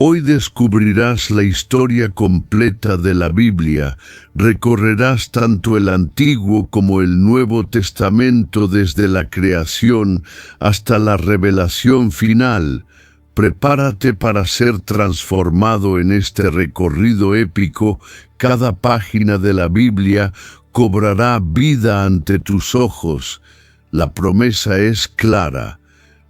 Hoy descubrirás la historia completa de la Biblia, recorrerás tanto el Antiguo como el Nuevo Testamento desde la creación hasta la revelación final. Prepárate para ser transformado en este recorrido épico. Cada página de la Biblia cobrará vida ante tus ojos. La promesa es clara.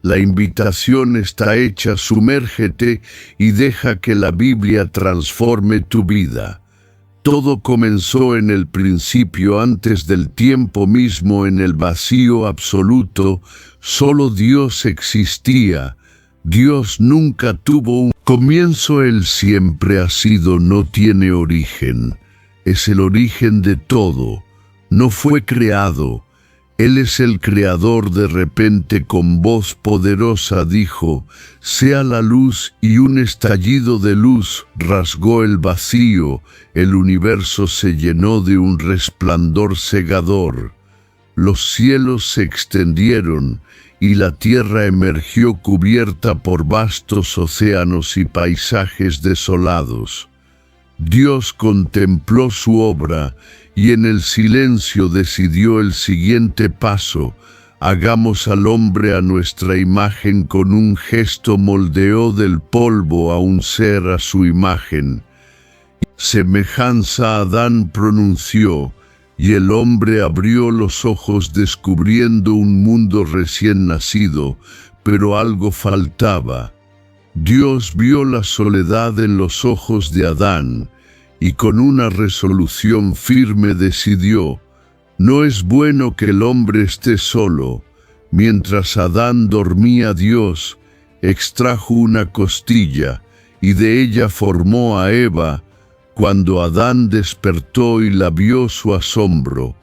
La invitación está hecha, sumérgete y deja que la Biblia transforme tu vida. Todo comenzó en el principio, antes del tiempo mismo, en el vacío absoluto. Solo Dios existía. Dios nunca tuvo un comienzo, Él siempre ha sido, no tiene origen. Es el origen de todo. No fue creado. Él es el creador. De repente, con voz poderosa dijo: sea la luz, y un estallido de luz rasgó el vacío. El universo se llenó de un resplandor cegador. Los cielos se extendieron, y la tierra emergió cubierta por vastos océanos y paisajes desolados. Dios contempló su obra, y en el silencio decidió el siguiente paso: hagamos al hombre a nuestra imagen. Con un gesto moldeó del polvo a un ser a su imagen. Semejanza a Adán pronunció, y el hombre abrió los ojos descubriendo un mundo recién nacido, pero algo faltaba. Dios vio la soledad en los ojos de Adán, y con una resolución firme decidió: no es bueno que el hombre esté solo. Mientras Adán dormía, Dios extrajo una costilla, y de ella formó a Eva. Cuando Adán despertó y la vio, su asombro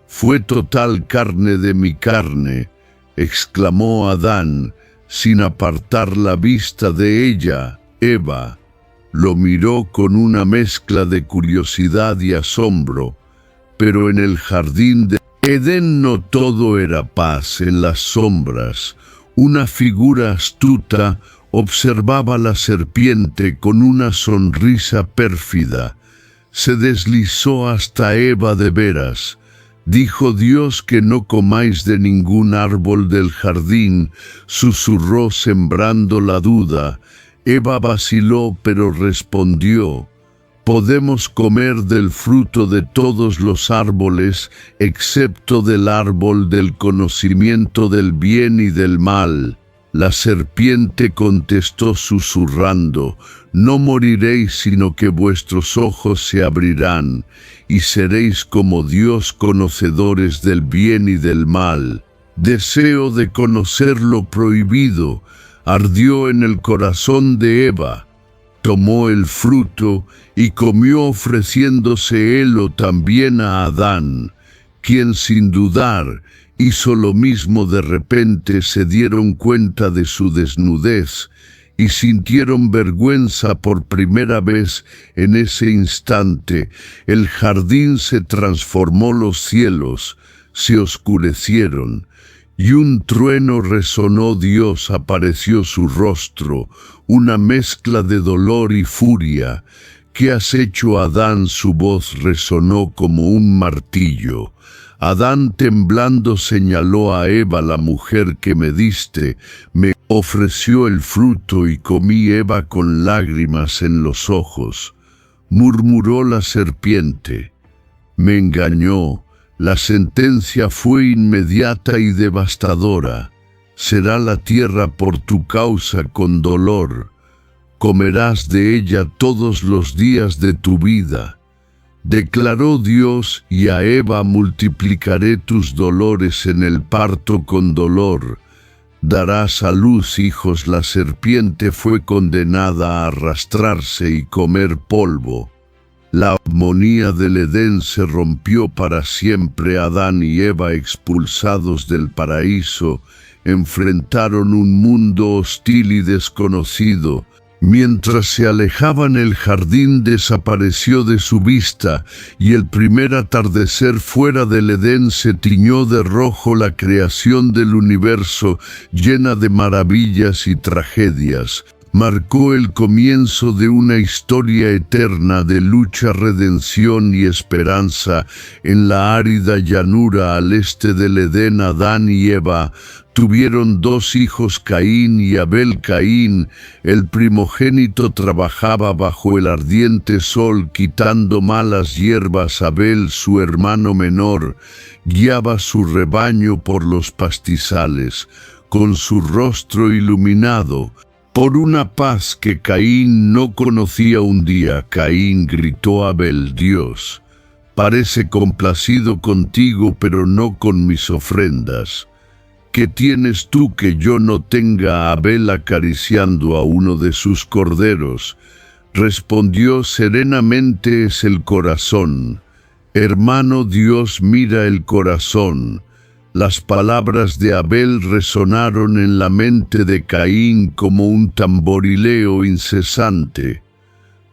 fue total. Carne de mi carne, exclamó Adán, sin apartar la vista de ella. Eva lo miró con una mezcla de curiosidad y asombro, pero en el jardín de Edén no todo era paz. En las sombras, una figura astuta observaba la serpiente con una sonrisa pérfida. Se deslizó hasta Eva. De veras, dijo Dios, que no comáis de ningún árbol del jardín, susurró sembrando la duda. Eva vaciló, pero respondió: podemos comer del fruto de todos los árboles, excepto del árbol del conocimiento del bien y del mal. La serpiente contestó susurrando: no moriréis, sino que vuestros ojos se abrirán, y seréis como Dios, conocedores del bien y del mal. Deseo de conocer lo prohibido ardió en el corazón de Eva. Tomó el fruto y comió, ofreciéndose él también a Adán, quien sin dudar hizo lo mismo. De repente se dieron cuenta de su desnudez y sintieron vergüenza por primera vez. En ese instante el jardín se transformó, los cielos se oscurecieron y un trueno resonó. Dios apareció, su rostro una mezcla de dolor y furia. ¿Qué has hecho, Adán? Su voz resonó como un martillo. Adán, temblando, señaló a Eva: la mujer que me diste me ofreció el fruto y comí. Eva, con lágrimas en los ojos, murmuró la serpiente: me engañó. La sentencia fue inmediata y devastadora. Será la tierra por tu causa con dolor. Comerás de ella todos los días de tu vida, declaró Dios, y a Eva: multiplicaré tus dolores en el parto, con dolor darás a luz hijos. La serpiente fue condenada a arrastrarse y comer polvo. La armonía del Edén se rompió para siempre. Adán y Eva, expulsados del paraíso, enfrentaron un mundo hostil y desconocido. Mientras se alejaban, el jardín desapareció de su vista, y el primer atardecer fuera del Edén se tiñó de rojo. La creación del universo, llena de maravillas y tragedias, marcó el comienzo de una historia eterna de lucha, redención y esperanza. En la árida llanura al este del Edén, Adán y Eva tuvieron dos hijos, Caín y Abel. Caín, el primogénito, trabajaba bajo el ardiente sol quitando malas hierbas. Abel, su hermano menor, guiaba su rebaño por los pastizales, con su rostro iluminado por una paz que Caín no conocía. Un día Caín gritó a Abel: Dios parece complacido contigo, pero no con mis ofrendas. ¿Qué tienes tú que yo no tenga? Abel, acariciando a uno de sus corderos, respondió serenamente: es el corazón. Hermano, Dios mira el corazón. Las palabras de Abel resonaron en la mente de Caín como un tamborileo incesante.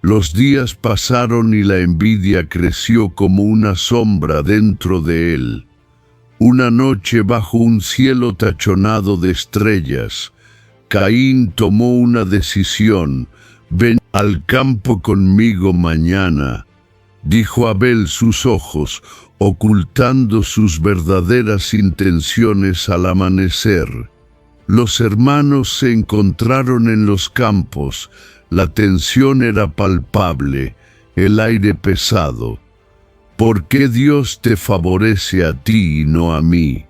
Los días pasaron y la envidia creció como una sombra dentro de él. Una noche, bajo un cielo tachonado de estrellas, Caín tomó una decisión. Ven al campo conmigo mañana, dijo Abel, sus ojos ocultando sus verdaderas intenciones. Al amanecer, los hermanos se encontraron en los campos. La tensión era palpable, el aire pesado. ¿Por qué Dios te favorece a ti y no a mí?,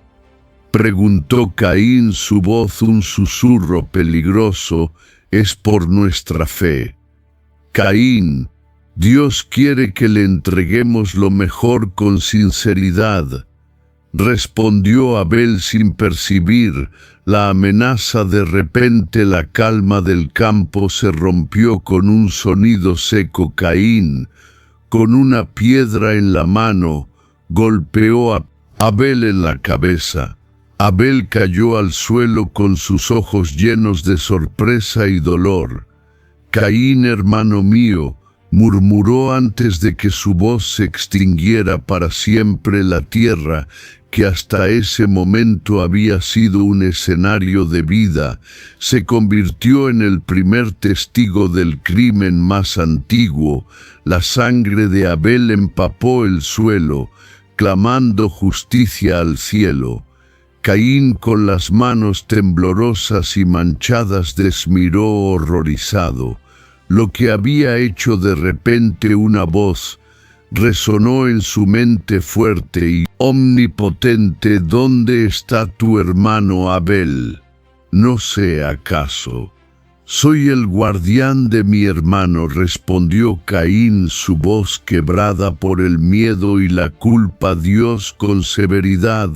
preguntó Caín, su voz un susurro peligroso. Es por nuestra fe. Caín, Dios quiere que le entreguemos lo mejor con sinceridad, respondió Abel sin percibir la amenaza. De repente la calma del campo se rompió con un sonido seco. Caín, con una piedra en la mano, golpeó a Abel en la cabeza. Abel cayó al suelo con sus ojos llenos de sorpresa y dolor. Caín, hermano mío, murmuró antes de que su voz se extinguiera para siempre. La tierra, que hasta ese momento había sido un escenario de vida, se convirtió en el primer testigo del crimen más antiguo. La sangre de Abel empapó el suelo, clamando justicia al cielo. Caín, con las manos temblorosas y manchadas, miró horrorizado lo que había hecho. De repente una voz resonó en su mente fuerte y omnipotente: ¿Dónde está tu hermano Abel? No sé, ¿acaso soy el guardián de mi hermano?, respondió Caín, su voz quebrada por el miedo y la culpa. Dios, con severidad,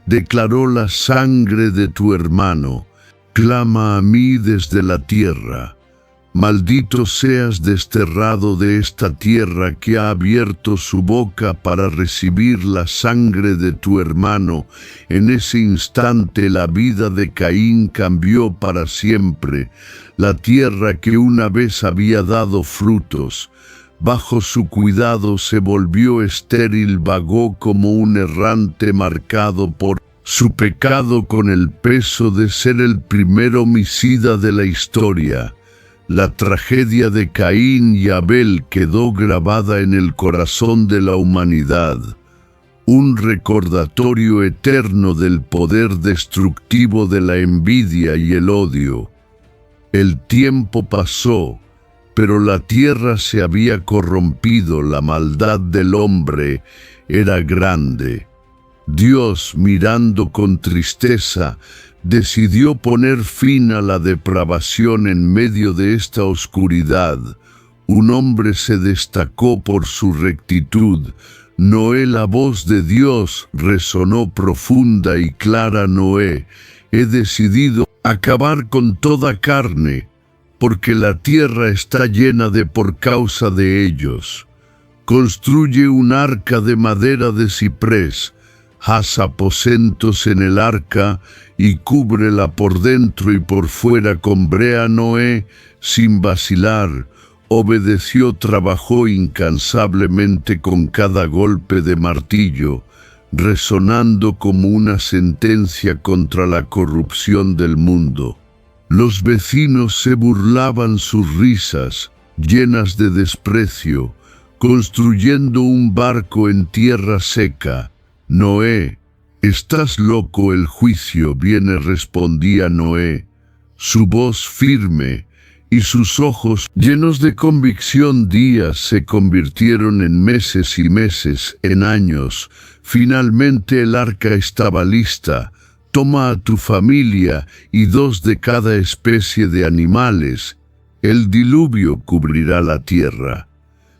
declaró: la sangre de tu hermano clama a mí desde la tierra. Maldito seas, desterrado de esta tierra que ha abierto su boca para recibir la sangre de tu hermano. En ese instante la vida de Caín cambió para siempre. La tierra que una vez había dado frutos, bajo su cuidado se volvió estéril. Vagó como un errante marcado por su pecado, con el peso de ser el primer homicida de la historia. La tragedia de Caín y Abel quedó grabada en el corazón de la humanidad, un recordatorio eterno del poder destructivo de la envidia y el odio. El tiempo pasó, pero la tierra se había corrompido. La maldad del hombre era grande. Dios, mirando con tristeza, decidió poner fin a la depravación. En medio de esta oscuridad, un hombre se destacó por su rectitud. Noé, la voz de Dios resonó profunda y clara: Noé, he decidido acabar con toda carne, porque la tierra está llena por causa de ellos. Construye un arca de madera de ciprés, haz aposentos en el arca y cúbrela por dentro y por fuera con brea. Noé, sin vacilar, obedeció. Trabajó incansablemente con cada golpe de martillo, resonando como una sentencia contra la corrupción del mundo. Los vecinos se burlaban sus risas, llenas de desprecio, construyendo un barco en tierra seca. Noé, «¿Estás loco? El juicio viene», respondía Noé, su voz firme y sus ojos llenos de convicción. Días se convirtieron en meses y meses en años. Finalmente el arca estaba lista. Toma a tu familia y 2 de cada especie de animales. El diluvio cubrirá la tierra.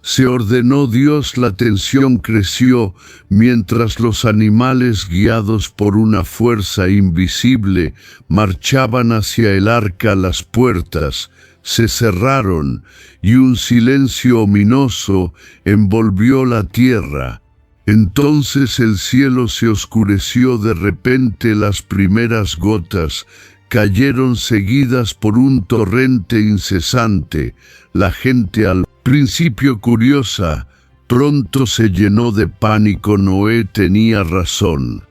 Se ordenó Dios, la tensión creció, mientras los animales, guiados por una fuerza invisible, marchaban hacia el arca. Las puertas se cerraron y un silencio ominoso envolvió la tierra. Entonces el cielo se oscureció de repente. Las primeras gotas cayeron seguidas por un torrente incesante. La gente, al principio curiosa, pronto se llenó de pánico. Noé tenía razón.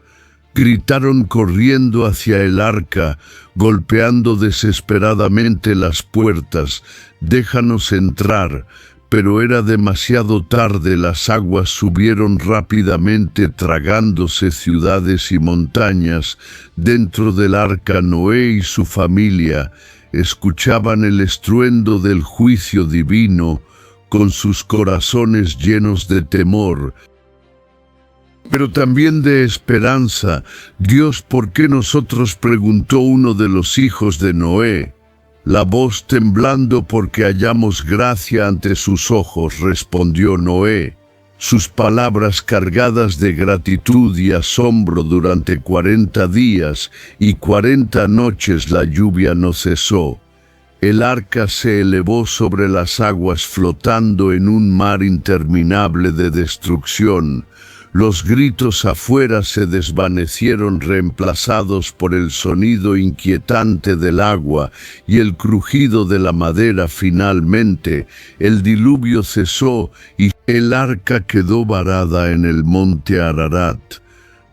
Gritaron corriendo hacia el arca, golpeando desesperadamente las puertas. «Déjanos entrar». Pero era demasiado tarde. Las aguas subieron rápidamente, tragándose ciudades y montañas. Dentro del arca, Noé y su familia escuchaban el estruendo del juicio divino, con sus corazones llenos de temor, pero también de esperanza. «Dios, ¿por qué nosotros?», preguntó uno de los hijos de Noé, la voz temblando. «Porque hallamos gracia ante sus ojos», respondió Noé, sus palabras cargadas de gratitud y asombro. Durante 40 días y 40 noches la lluvia no cesó. El arca se elevó sobre las aguas, flotando en un mar interminable de destrucción. Los gritos afuera se desvanecieron, reemplazados por el sonido inquietante del agua y el crujido de la madera. Finalmente, el diluvio cesó y el arca quedó varada en el monte Ararat.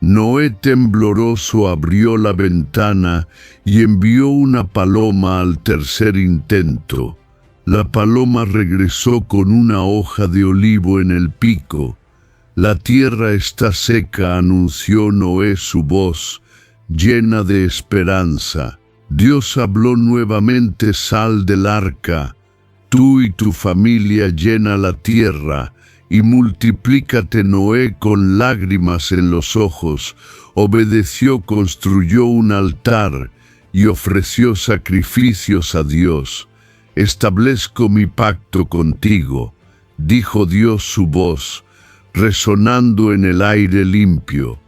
Noé, tembloroso, abrió la ventana y envió una paloma al tercer intento. La paloma regresó con una hoja de olivo en el pico. «La tierra está seca», anunció Noé, su voz llena de esperanza. Dios habló nuevamente: «Sal del arca, tú y tu familia, llena la tierra y multiplícate». Noé, con lágrimas en los ojos, obedeció, construyó un altar y ofreció sacrificios a Dios. «Establezco mi pacto contigo», dijo Dios, su voz resonando en el aire limpio.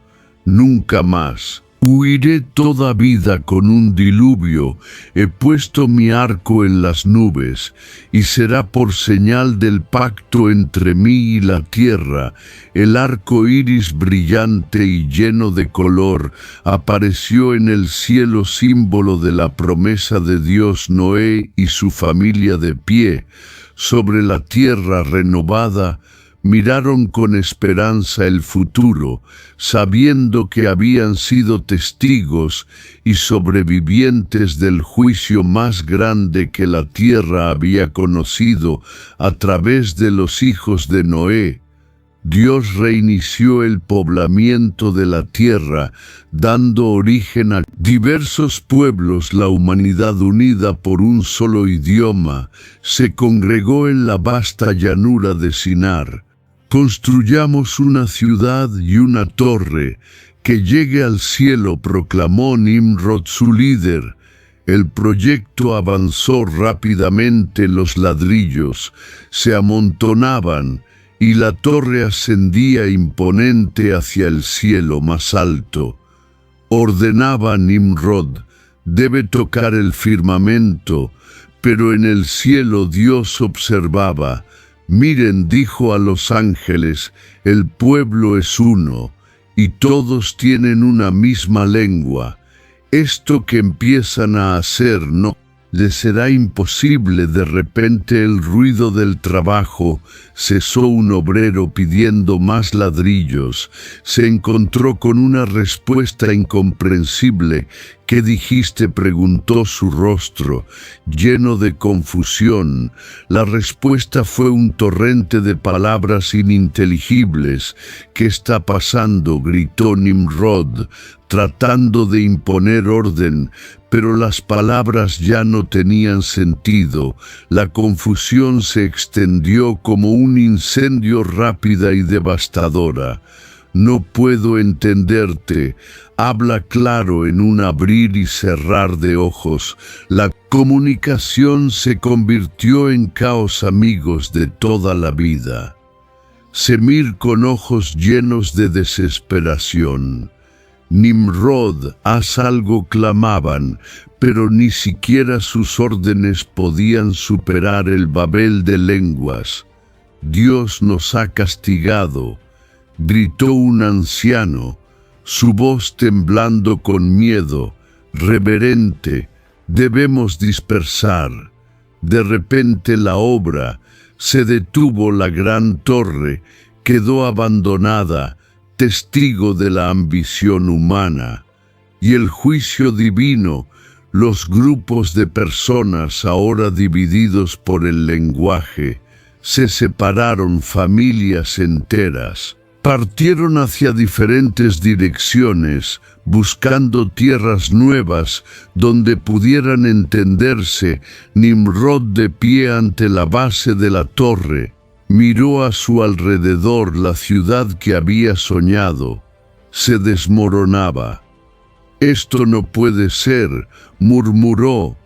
«Nunca más huiré toda vida con un diluvio. He puesto mi arco en las nubes, y será por señal del pacto entre mí y la tierra». El arco iris, brillante y lleno de color, apareció en el cielo, símbolo de la promesa de Dios. Noé y su familia, de pie sobre la tierra renovada, miraron con esperanza el futuro, sabiendo que habían sido testigos y sobrevivientes del juicio más grande que la tierra había conocido. A través de los hijos de Noé, Dios reinició el poblamiento de la tierra, dando origen a diversos pueblos. La humanidad, unida por un solo idioma, se congregó en la vasta llanura de Sinar. «Construyamos una ciudad y una torre que llegue al cielo», proclamó Nimrod, su líder. El proyecto avanzó rápidamente. Los ladrillos se amontonaban y la torre ascendía imponente hacia el cielo más alto. Ordenaba Nimrod: «Debe tocar el firmamento», pero en el cielo Dios observaba. «Miren», dijo a los ángeles, «el pueblo es uno, y todos tienen una misma lengua. Esto que empiezan a hacer no Le será imposible. De repente el ruido del trabajo cesó. Un obrero pidiendo más ladrillos se encontró con una respuesta incomprensible. ¿Qué dijiste?, preguntó su rostro, lleno de confusión. La respuesta fue un torrente de palabras ininteligibles. ¿Qué está pasando?, gritó Nimrod, tratando de imponer orden, pero las palabras ya no tenían sentido. La confusión se extendió como un incendio, rápida y devastadora. No puedo entenderte. Habla claro. En un abrir y cerrar de ojos, la comunicación se convirtió en caos. Amigos de toda la vida. Semir con ojos llenos de desesperación. Nimrod, haz algo, clamaban, pero ni siquiera sus órdenes podían superar el babel de lenguas. Dios nos ha castigado, gritó un anciano, su voz temblando con miedo, reverente. Debemos dispersar. De repente la obra se detuvo. La gran torre quedó abandonada, testigo de la ambición humana y el juicio divino. Los grupos de personas, ahora divididos por el lenguaje, se separaron. Familias enteras partieron hacia diferentes direcciones, buscando tierras nuevas donde pudieran entenderse. Nimrod, de pie ante la base de la torre, miró a su alrededor. La ciudad que había soñado se desmoronaba. Esto no puede ser, murmuró,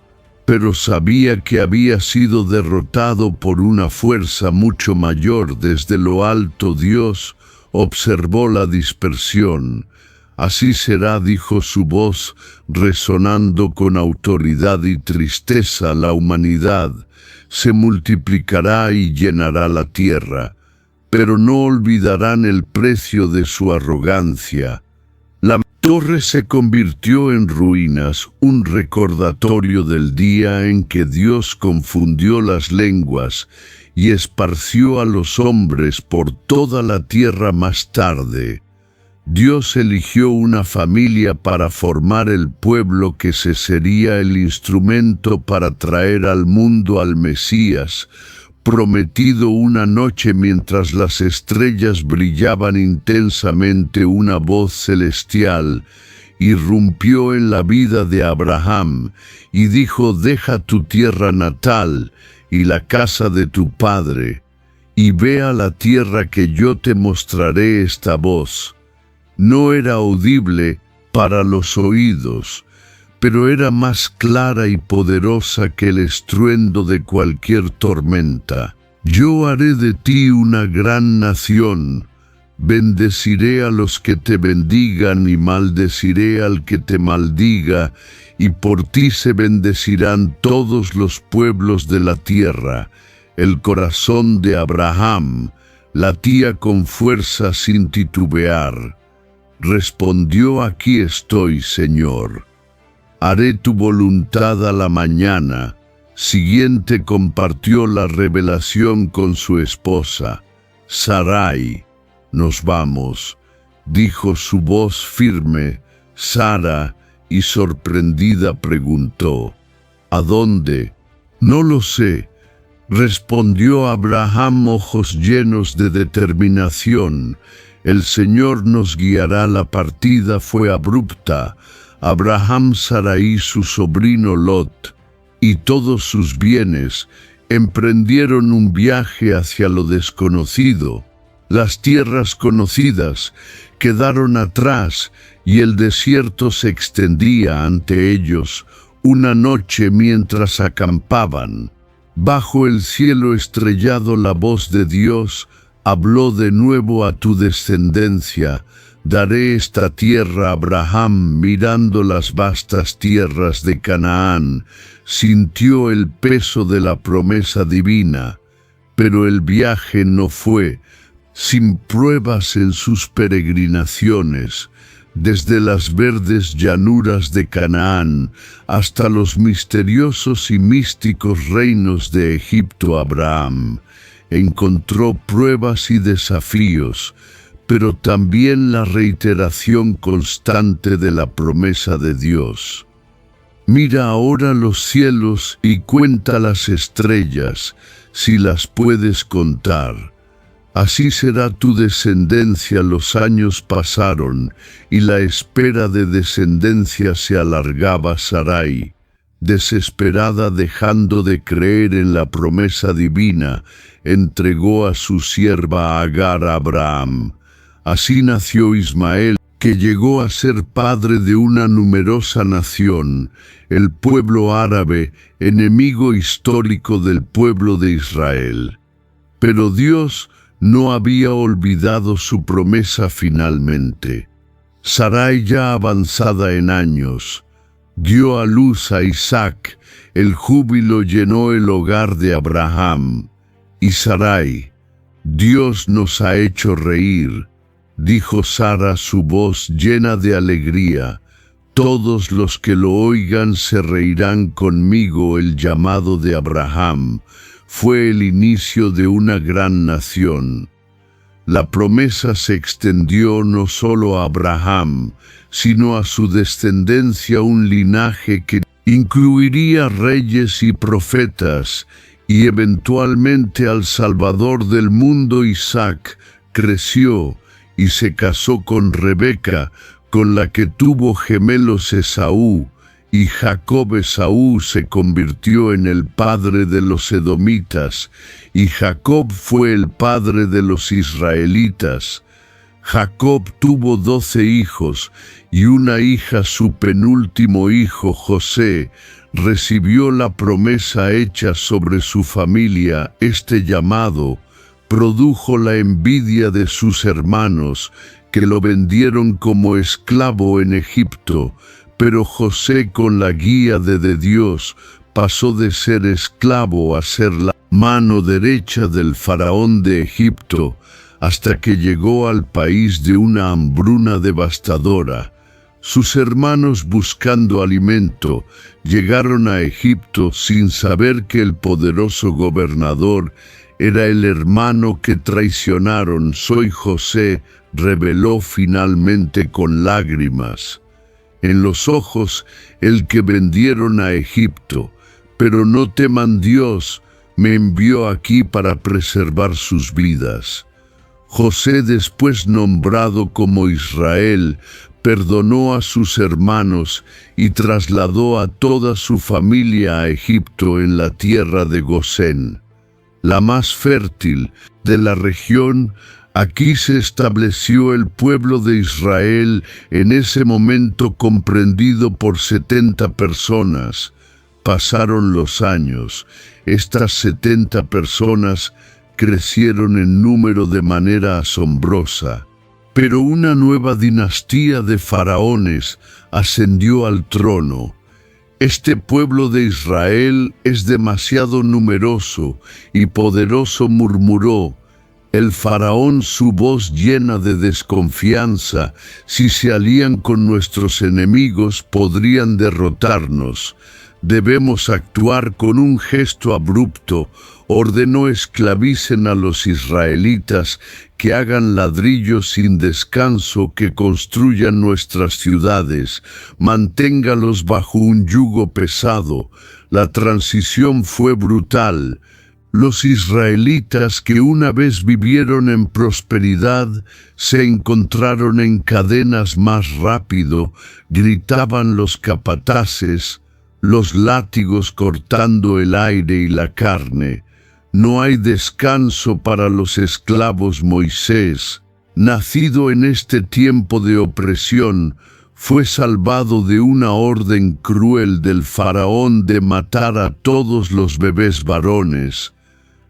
pero sabía que había sido derrotado por una fuerza mucho mayor. Desde lo alto Dios observó la dispersión. Así será, dijo su voz, resonando con autoridad y tristeza. La humanidad se multiplicará y llenará la tierra, pero no olvidarán el precio de su arrogancia. La torre se convirtió en ruinas, un recordatorio del día en que Dios confundió las lenguas y esparció a los hombres por toda la tierra. Más tarde, Dios eligió una familia para formar el pueblo que sería el instrumento para traer al mundo al Mesías prometido. Una noche, mientras las estrellas brillaban intensamente, una voz celestial irrumpió en la vida de Abraham y dijo: deja tu tierra natal y la casa de tu padre, y ve a la tierra que yo te mostraré. Esta voz no era audible para los oídos, pero era más clara y poderosa que el estruendo de cualquier tormenta. Yo haré de ti una gran nación, bendeciré a los que te bendigan y maldeciré al que te maldiga, y por ti se bendecirán todos los pueblos de la tierra. El corazón de Abraham latía con fuerza sin titubear. Respondió: aquí estoy, Señor. Haré tu voluntad. A la mañana siguiente compartió la revelación con su esposa, Sarai. Nos vamos, dijo su voz firme. Sara, y sorprendida, preguntó: ¿a dónde? No lo sé, respondió Abraham, ojos llenos de determinación. El Señor nos guiará. La partida fue abrupta. Abraham, Sarai, su sobrino Lot y todos sus bienes emprendieron un viaje hacia lo desconocido. Las tierras conocidas quedaron atrás y el desierto se extendía ante ellos. Una noche, mientras acampaban bajo el cielo estrellado, la voz de Dios habló de nuevo: a tu descendencia daré esta tierra. Abraham, mirando las vastas tierras de Canaán, sintió el peso de la promesa divina, pero el viaje no fue sin pruebas. En sus peregrinaciones desde las verdes llanuras de Canaán hasta los misteriosos y místicos reinos de Egipto. Abraham encontró pruebas y desafíos, pero también la reiteración constante de la promesa de Dios. Mira ahora los cielos y cuenta las estrellas, si las puedes contar. Así será tu descendencia. Los años pasaron, y la espera de descendencia se alargaba. Sarai, desesperada, dejando de creer en la promesa divina, entregó a su sierva Agar a Abraham. Así nació Ismael, que llegó a ser padre de una numerosa nación, el pueblo árabe, enemigo histórico del pueblo de Israel. Pero Dios no había olvidado su promesa finalmente. Sarai, ya avanzada en años, dio a luz a Isaac. El júbilo llenó el hogar de Abraham. Y Sarai: Dios nos ha hecho reír, dijo Sara, su voz llena de alegría. Todos los que lo oigan se reirán conmigo. El llamado de Abraham fue el inicio de una gran nación. La promesa se extendió no solo a Abraham, sino a su descendencia, un linaje que incluiría reyes y profetas, y eventualmente al Salvador del mundo. Isaac creció y se casó con Rebeca, con la que tuvo gemelos Esaú, y Jacob. Esaú se convirtió en el padre de los edomitas, y Jacob fue el padre de los israelitas. Jacob tuvo 12 hijos y una hija. Su penúltimo hijo, José, recibió la promesa hecha sobre su familia. Este llamado produjo la envidia de sus hermanos, que lo vendieron como esclavo en Egipto, pero José, con la guía de Dios, pasó de ser esclavo a ser la mano derecha del faraón de Egipto, hasta que llegó al país de una hambruna devastadora. Sus hermanos, buscando alimento, llegaron a Egipto sin saber que el poderoso gobernador era el hermano que traicionaron. Soy José, reveló finalmente con lágrimas en los ojos, el que vendieron a Egipto. Pero no teman, Dios me envió aquí para preservar sus vidas. José, después nombrado como Israel, perdonó a sus hermanos y trasladó a toda su familia a Egipto, en la tierra de Gosén, la más fértil de la región. Aquí se estableció el pueblo de Israel, en ese momento comprendido por 70 personas. Pasaron los años. Estas 70 personas crecieron en número de manera asombrosa. Pero una nueva dinastía de faraones ascendió al trono. Este pueblo de Israel es demasiado numeroso y poderoso, murmuró el faraón, su voz llena de desconfianza. Si se alían con nuestros enemigos, podrían derrotarnos. Debemos actuar. Con un gesto abrupto, ordenó: esclavicen a los israelitas, que hagan ladrillos sin descanso, que construyan nuestras ciudades, manténgalos bajo un yugo pesado. La transición fue brutal. Los israelitas, que una vez vivieron en prosperidad, se encontraron en cadenas más rápido. Gritaban los capataces, los látigos cortando el aire y la carne. No hay descanso para los esclavos. Moisés, nacido en este tiempo de opresión, fue salvado de una orden cruel del faraón de matar a todos los bebés varones.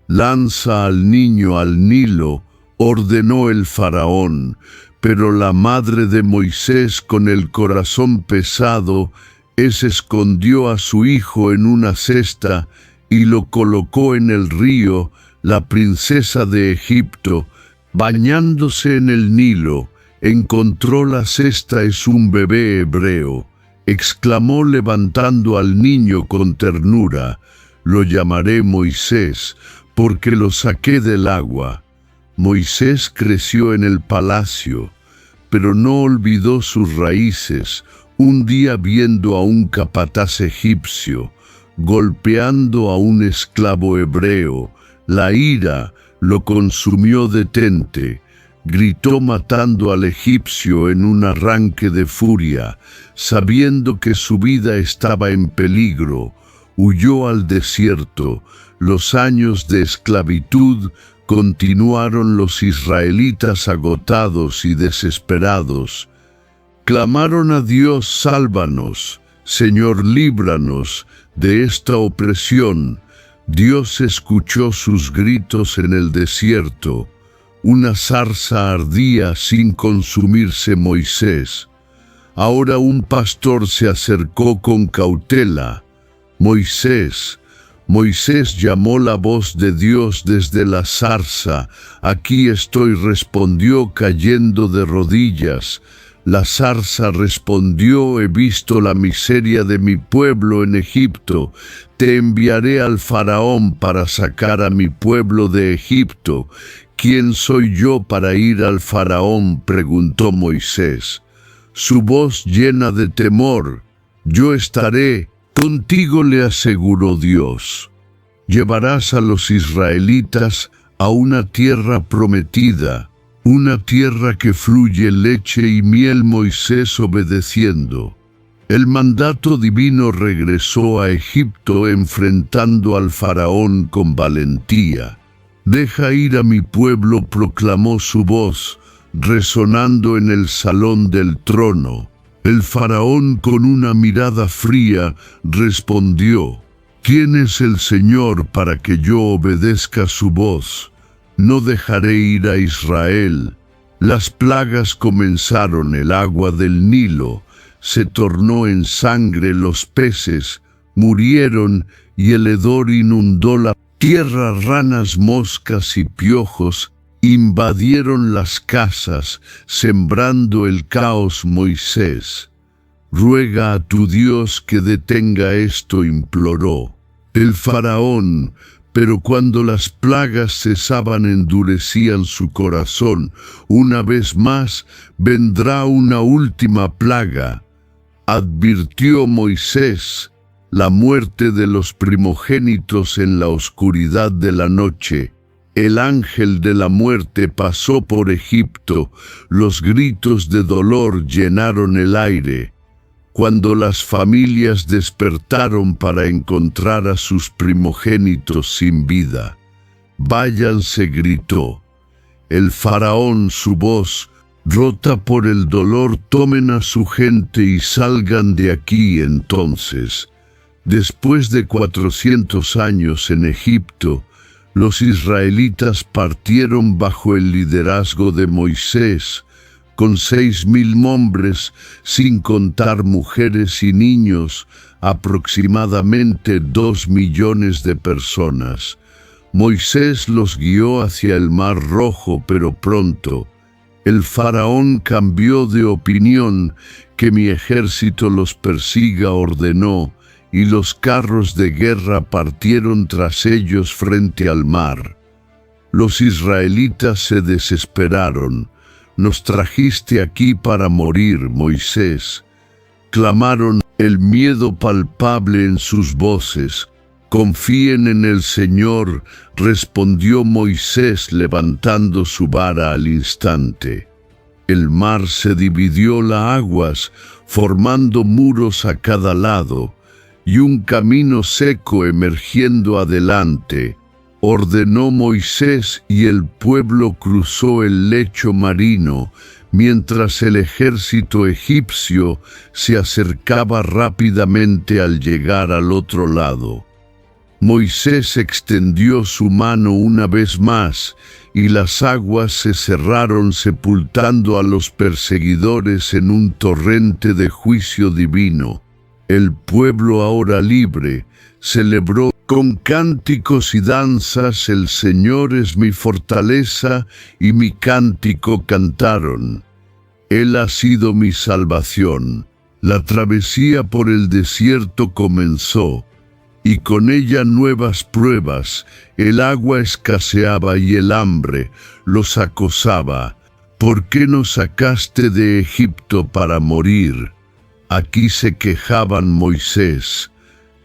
Lanza al niño al Nilo, ordenó el faraón, pero la madre de Moisés, con el corazón pesado, escondió a su hijo en una cesta y lo colocó en el río. La princesa de Egipto, bañándose en el Nilo, encontró la cesta. Es un bebé hebreo, exclamó levantando al niño con ternura. Lo llamaré Moisés, porque lo saqué del agua. Moisés creció en el palacio, pero no olvidó sus raíces. Un día, viendo a un capataz egipcio golpeando a un esclavo hebreo, la ira lo consumió. Detente, gritó, matando al egipcio en un arranque de furia. Sabiendo que su vida estaba en peligro, huyó al desierto. Los años de esclavitud continuaron. Los israelitas, agotados y desesperados, clamaron a Dios: sálvanos, Señor, líbranos de esta opresión. Dios escuchó sus gritos en el desierto. Una zarza ardía sin consumirse. Moisés. Ahora un pastor se acercó con cautela. Moisés. Moisés, llamó la voz de Dios desde la zarza. Aquí estoy, respondió, cayendo de rodillas. La zarza respondió: he visto la miseria de mi pueblo en Egipto. Te enviaré al faraón para sacar a mi pueblo de Egipto. ¿Quién soy yo para ir al faraón?, preguntó Moisés, su voz llena de temor. Yo estaré contigo, le aseguró Dios. Llevarás a los israelitas a una tierra prometida, una tierra que fluye leche y miel. Moisés, obedeciendo el mandato divino, regresó a Egipto, enfrentando al faraón con valentía. Deja ir a mi pueblo, proclamó su voz, resonando en el salón del trono. El faraón, con una mirada fría, respondió: ¿quién es el Señor para que yo obedezca su voz? No dejaré ir a Israel. Las plagas comenzaron. El agua del Nilo se tornó en sangre, los peces murieron y el hedor inundó la tierra. Ranas, moscas y piojos invadieron las casas, sembrando el caos. Moisés, ruega a tu Dios que detenga esto, imploró el faraón. Pero cuando las plagas cesaban, endurecían su corazón. Una vez más vendrá una última plaga, advirtió Moisés: la muerte de los primogénitos en la oscuridad de la noche. El ángel de la muerte pasó por Egipto. Los gritos de dolor llenaron el aire. Cuando las familias despertaron para encontrar a sus primogénitos sin vida, váyanse, gritó el faraón, su voz rota por el dolor. Tomen a su gente y salgan de aquí. Entonces, después de 400 años en Egipto, los israelitas partieron bajo el liderazgo de Moisés, con 6.000 hombres, sin contar mujeres y niños, aproximadamente 2 millones de personas. Moisés los guió hacia el Mar Rojo, pero pronto el faraón cambió de opinión. Que mi ejército los persiga, ordenó, y los carros de guerra partieron tras ellos frente al mar. Los israelitas se desesperaron. Nos trajiste aquí para morir, Moisés, clamaron, el miedo palpable en sus voces. Confíen en el Señor, respondió Moisés, levantando su vara al instante. El mar se dividió las aguas, formando muros a cada lado, y un camino seco emergiendo adelante. Ordenó Moisés, y el pueblo cruzó el lecho marino, mientras el ejército egipcio se acercaba rápidamente. Al llegar al otro lado, Moisés extendió su mano una vez más, y las aguas se cerraron, sepultando a los perseguidores en un torrente de juicio divino. El pueblo, ahora libre, celebró con cánticos y danzas: el Señor es mi fortaleza, y mi cántico cantaron. Él ha sido mi salvación. La travesía por el desierto comenzó, y con ella nuevas pruebas. El agua escaseaba y el hambre los acosaba. ¿Por qué nos sacaste de Egipto para morir? Aquí se quejaban Moisés.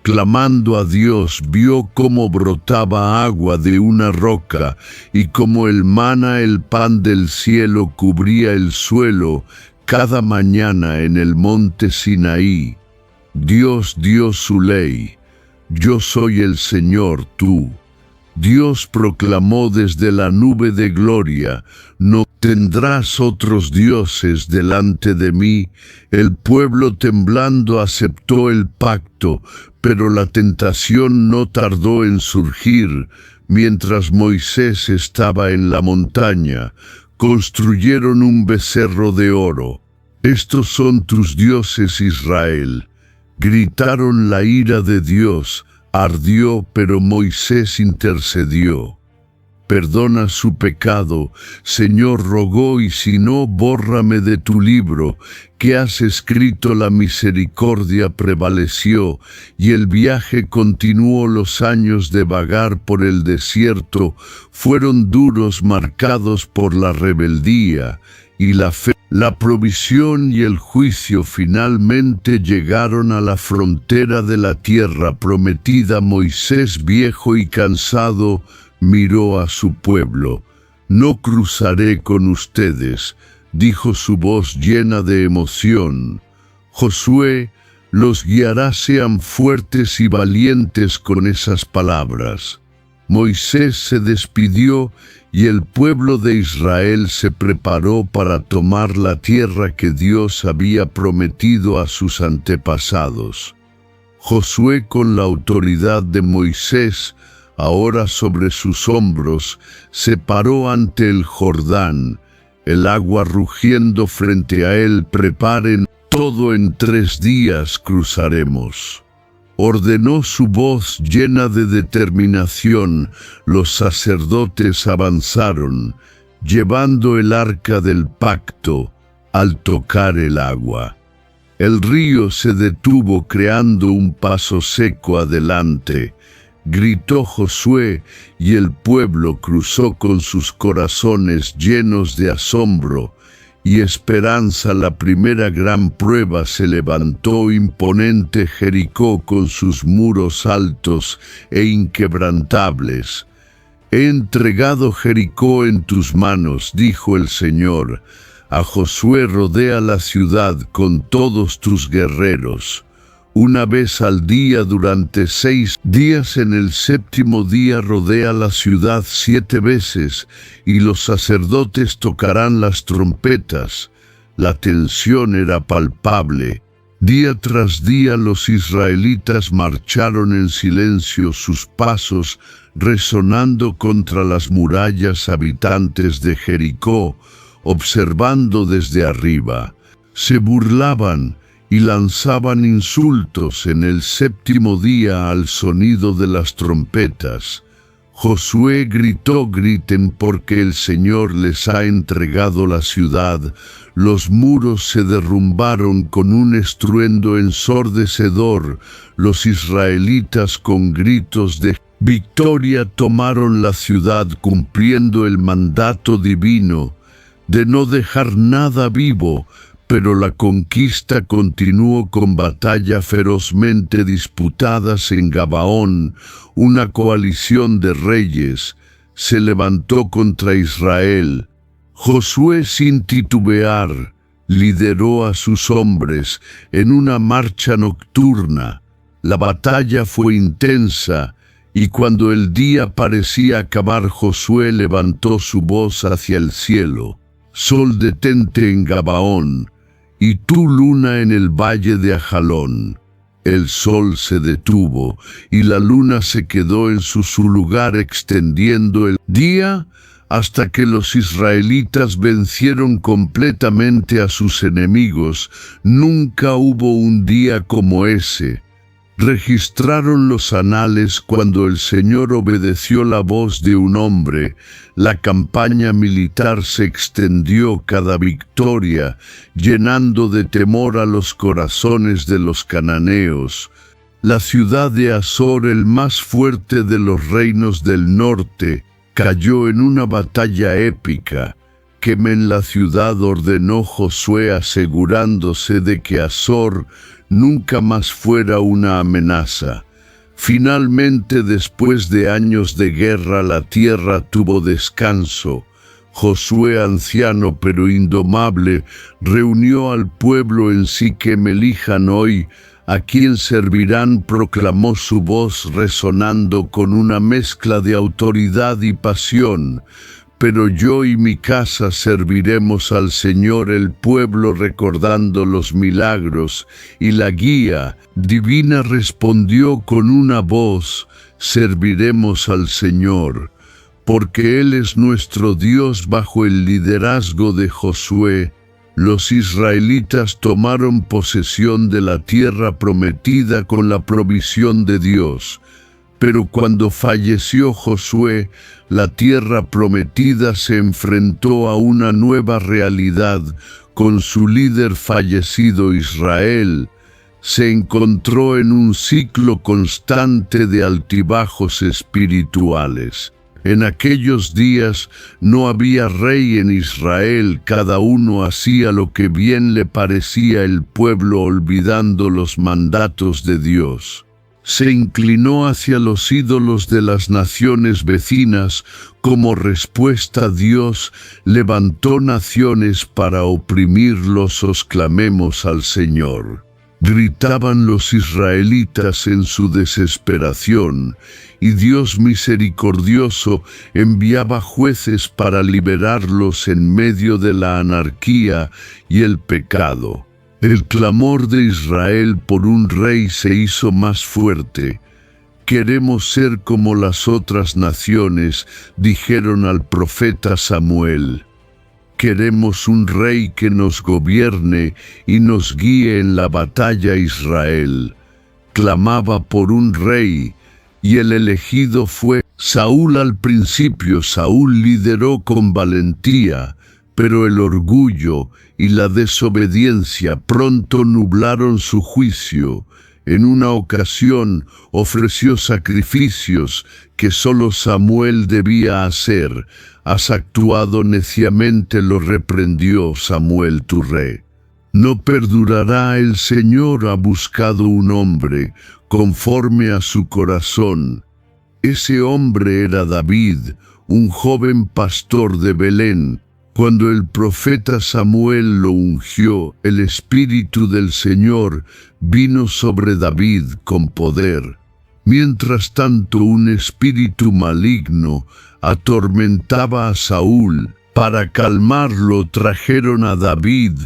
Clamando a Dios, vio cómo brotaba agua de una roca, y como el maná, el pan del cielo, cubría el suelo cada mañana en el monte Sinaí. Dios dio su ley. Yo soy el Señor, tú. Dios proclamó desde la nube de gloria: no tendrás otros dioses delante de mí. El pueblo temblando aceptó el pacto, pero la tentación no tardó en surgir. Mientras Moisés estaba en la montaña, construyeron un becerro de oro. Estos son tus dioses, Israel. Gritaron, la ira de Dios ardió, pero Moisés intercedió. Perdona su pecado, Señor, rogó, y si no, bórrame de tu libro que has escrito. La misericordia prevaleció, y el viaje continuó. Los años de vagar por el desierto fueron duros, marcados por la rebeldía y la fe. La provisión y el juicio finalmente llegaron a la frontera de la tierra prometida. Moisés, viejo y cansado, miró a su pueblo. No cruzaré con ustedes, dijo su voz llena de emoción. Josué los guiará, sean fuertes y valientes. Con esas palabras, Moisés se despidió y el pueblo de Israel se preparó para tomar la tierra que Dios había prometido a sus antepasados. Josué, con la autoridad de Moisés ahora sobre sus hombros, se paró ante el Jordán, el agua rugiendo frente a él. Preparen todo, en 3 días cruzaremos. Ordenó su voz llena de determinación. Los sacerdotes avanzaron, llevando el arca del pacto. Al tocar el agua, el río se detuvo, creando un paso seco adelante. Gritó Josué, y el pueblo cruzó con sus corazones llenos de asombro y esperanza. La primera gran prueba se levantó, imponente Jericó con sus muros altos e inquebrantables. He entregado Jericó en tus manos, dijo el Señor a Josué. Rodea la ciudad con todos tus guerreros. Una vez al día durante 6 días. En el 7º día rodea la ciudad 7 veces, y los sacerdotes tocarán las trompetas. La tensión era palpable. Día tras día los israelitas marcharon en silencio, sus pasos resonando contra las murallas. Habitantes de Jericó, observando desde arriba, se burlaban y lanzaban insultos. En el 7º día, al sonido de las trompetas, Josué gritó: griten, porque el Señor les ha entregado la ciudad. Los muros se derrumbaron con un estruendo ensordecedor. Los israelitas, con gritos de victoria, tomaron la ciudad, cumpliendo el mandato divino de no dejar nada vivo. Pero la conquista continuó con batalla ferozmente disputadas. En Gabaón, una coalición de reyes se levantó contra Israel. Josué, sin titubear, lideró a sus hombres en una marcha nocturna. La batalla fue intensa, y cuando el día parecía acabar, Josué levantó su voz hacia el cielo: Sol, detente en Gabaón, y tú, luna, en el valle de Ajalón. El sol se detuvo, y la luna se quedó en su lugar, extendiendo el día hasta que los israelitas vencieron completamente a sus enemigos. Nunca hubo un día como ese. Registraron los anales cuando el Señor obedeció la voz de un hombre. La campaña militar se extendió cada victoria, llenando de temor a los corazones de los cananeos. La ciudad de Azor, el más fuerte de los reinos del norte, cayó en una batalla épica. Quemen la ciudad, ordenó Josué, asegurándose de que Azor nunca más fuera una amenaza. Finalmente, después de años de guerra, la tierra tuvo descanso. Josué, anciano pero indomable, reunió al pueblo en Siquem. Elijan hoy a quién servirán, proclamó su voz resonando con una mezcla de autoridad y pasión. Pero yo y mi casa serviremos al Señor. El pueblo, recordando los milagros y la guía divina, respondió con una voz: serviremos al Señor, porque Él es nuestro Dios. Bajo el liderazgo de Josué, los israelitas tomaron posesión de la tierra prometida con la provisión de Dios. Pero cuando falleció Josué, la tierra prometida se enfrentó a una nueva realidad. Con su líder fallecido, Israel se encontró en un ciclo constante de altibajos espirituales. En aquellos días no había rey en Israel, cada uno hacía lo que bien le parecía. El pueblo, olvidando los mandatos de Dios, se inclinó hacia los ídolos de las naciones vecinas. Como respuesta, Dios levantó naciones para oprimirlos. Os clamemos al Señor, gritaban los israelitas en su desesperación, y Dios misericordioso enviaba jueces para liberarlos en medio de la anarquía y el pecado. El clamor de Israel por un rey se hizo más fuerte. Queremos ser como las otras naciones, dijeron al profeta Samuel. Queremos un rey que nos gobierne y nos guíe en la batalla. Israel clamaba por un rey, y el elegido fue Saúl. Al principio Saúl lideró con valentía, pero el orgullo y la desobediencia pronto nublaron su juicio. En una ocasión ofreció sacrificios que solo Samuel debía hacer. Has actuado neciamente, lo reprendió Samuel, tu rey. No perdurará. El Señor ha buscado un hombre conforme a su corazón. Ese hombre era David, un joven pastor de Belén. Cuando el profeta Samuel lo ungió, el Espíritu del Señor vino sobre David con poder. Mientras tanto, un espíritu maligno atormentaba a Saúl. Para calmarlo, trajeron a David,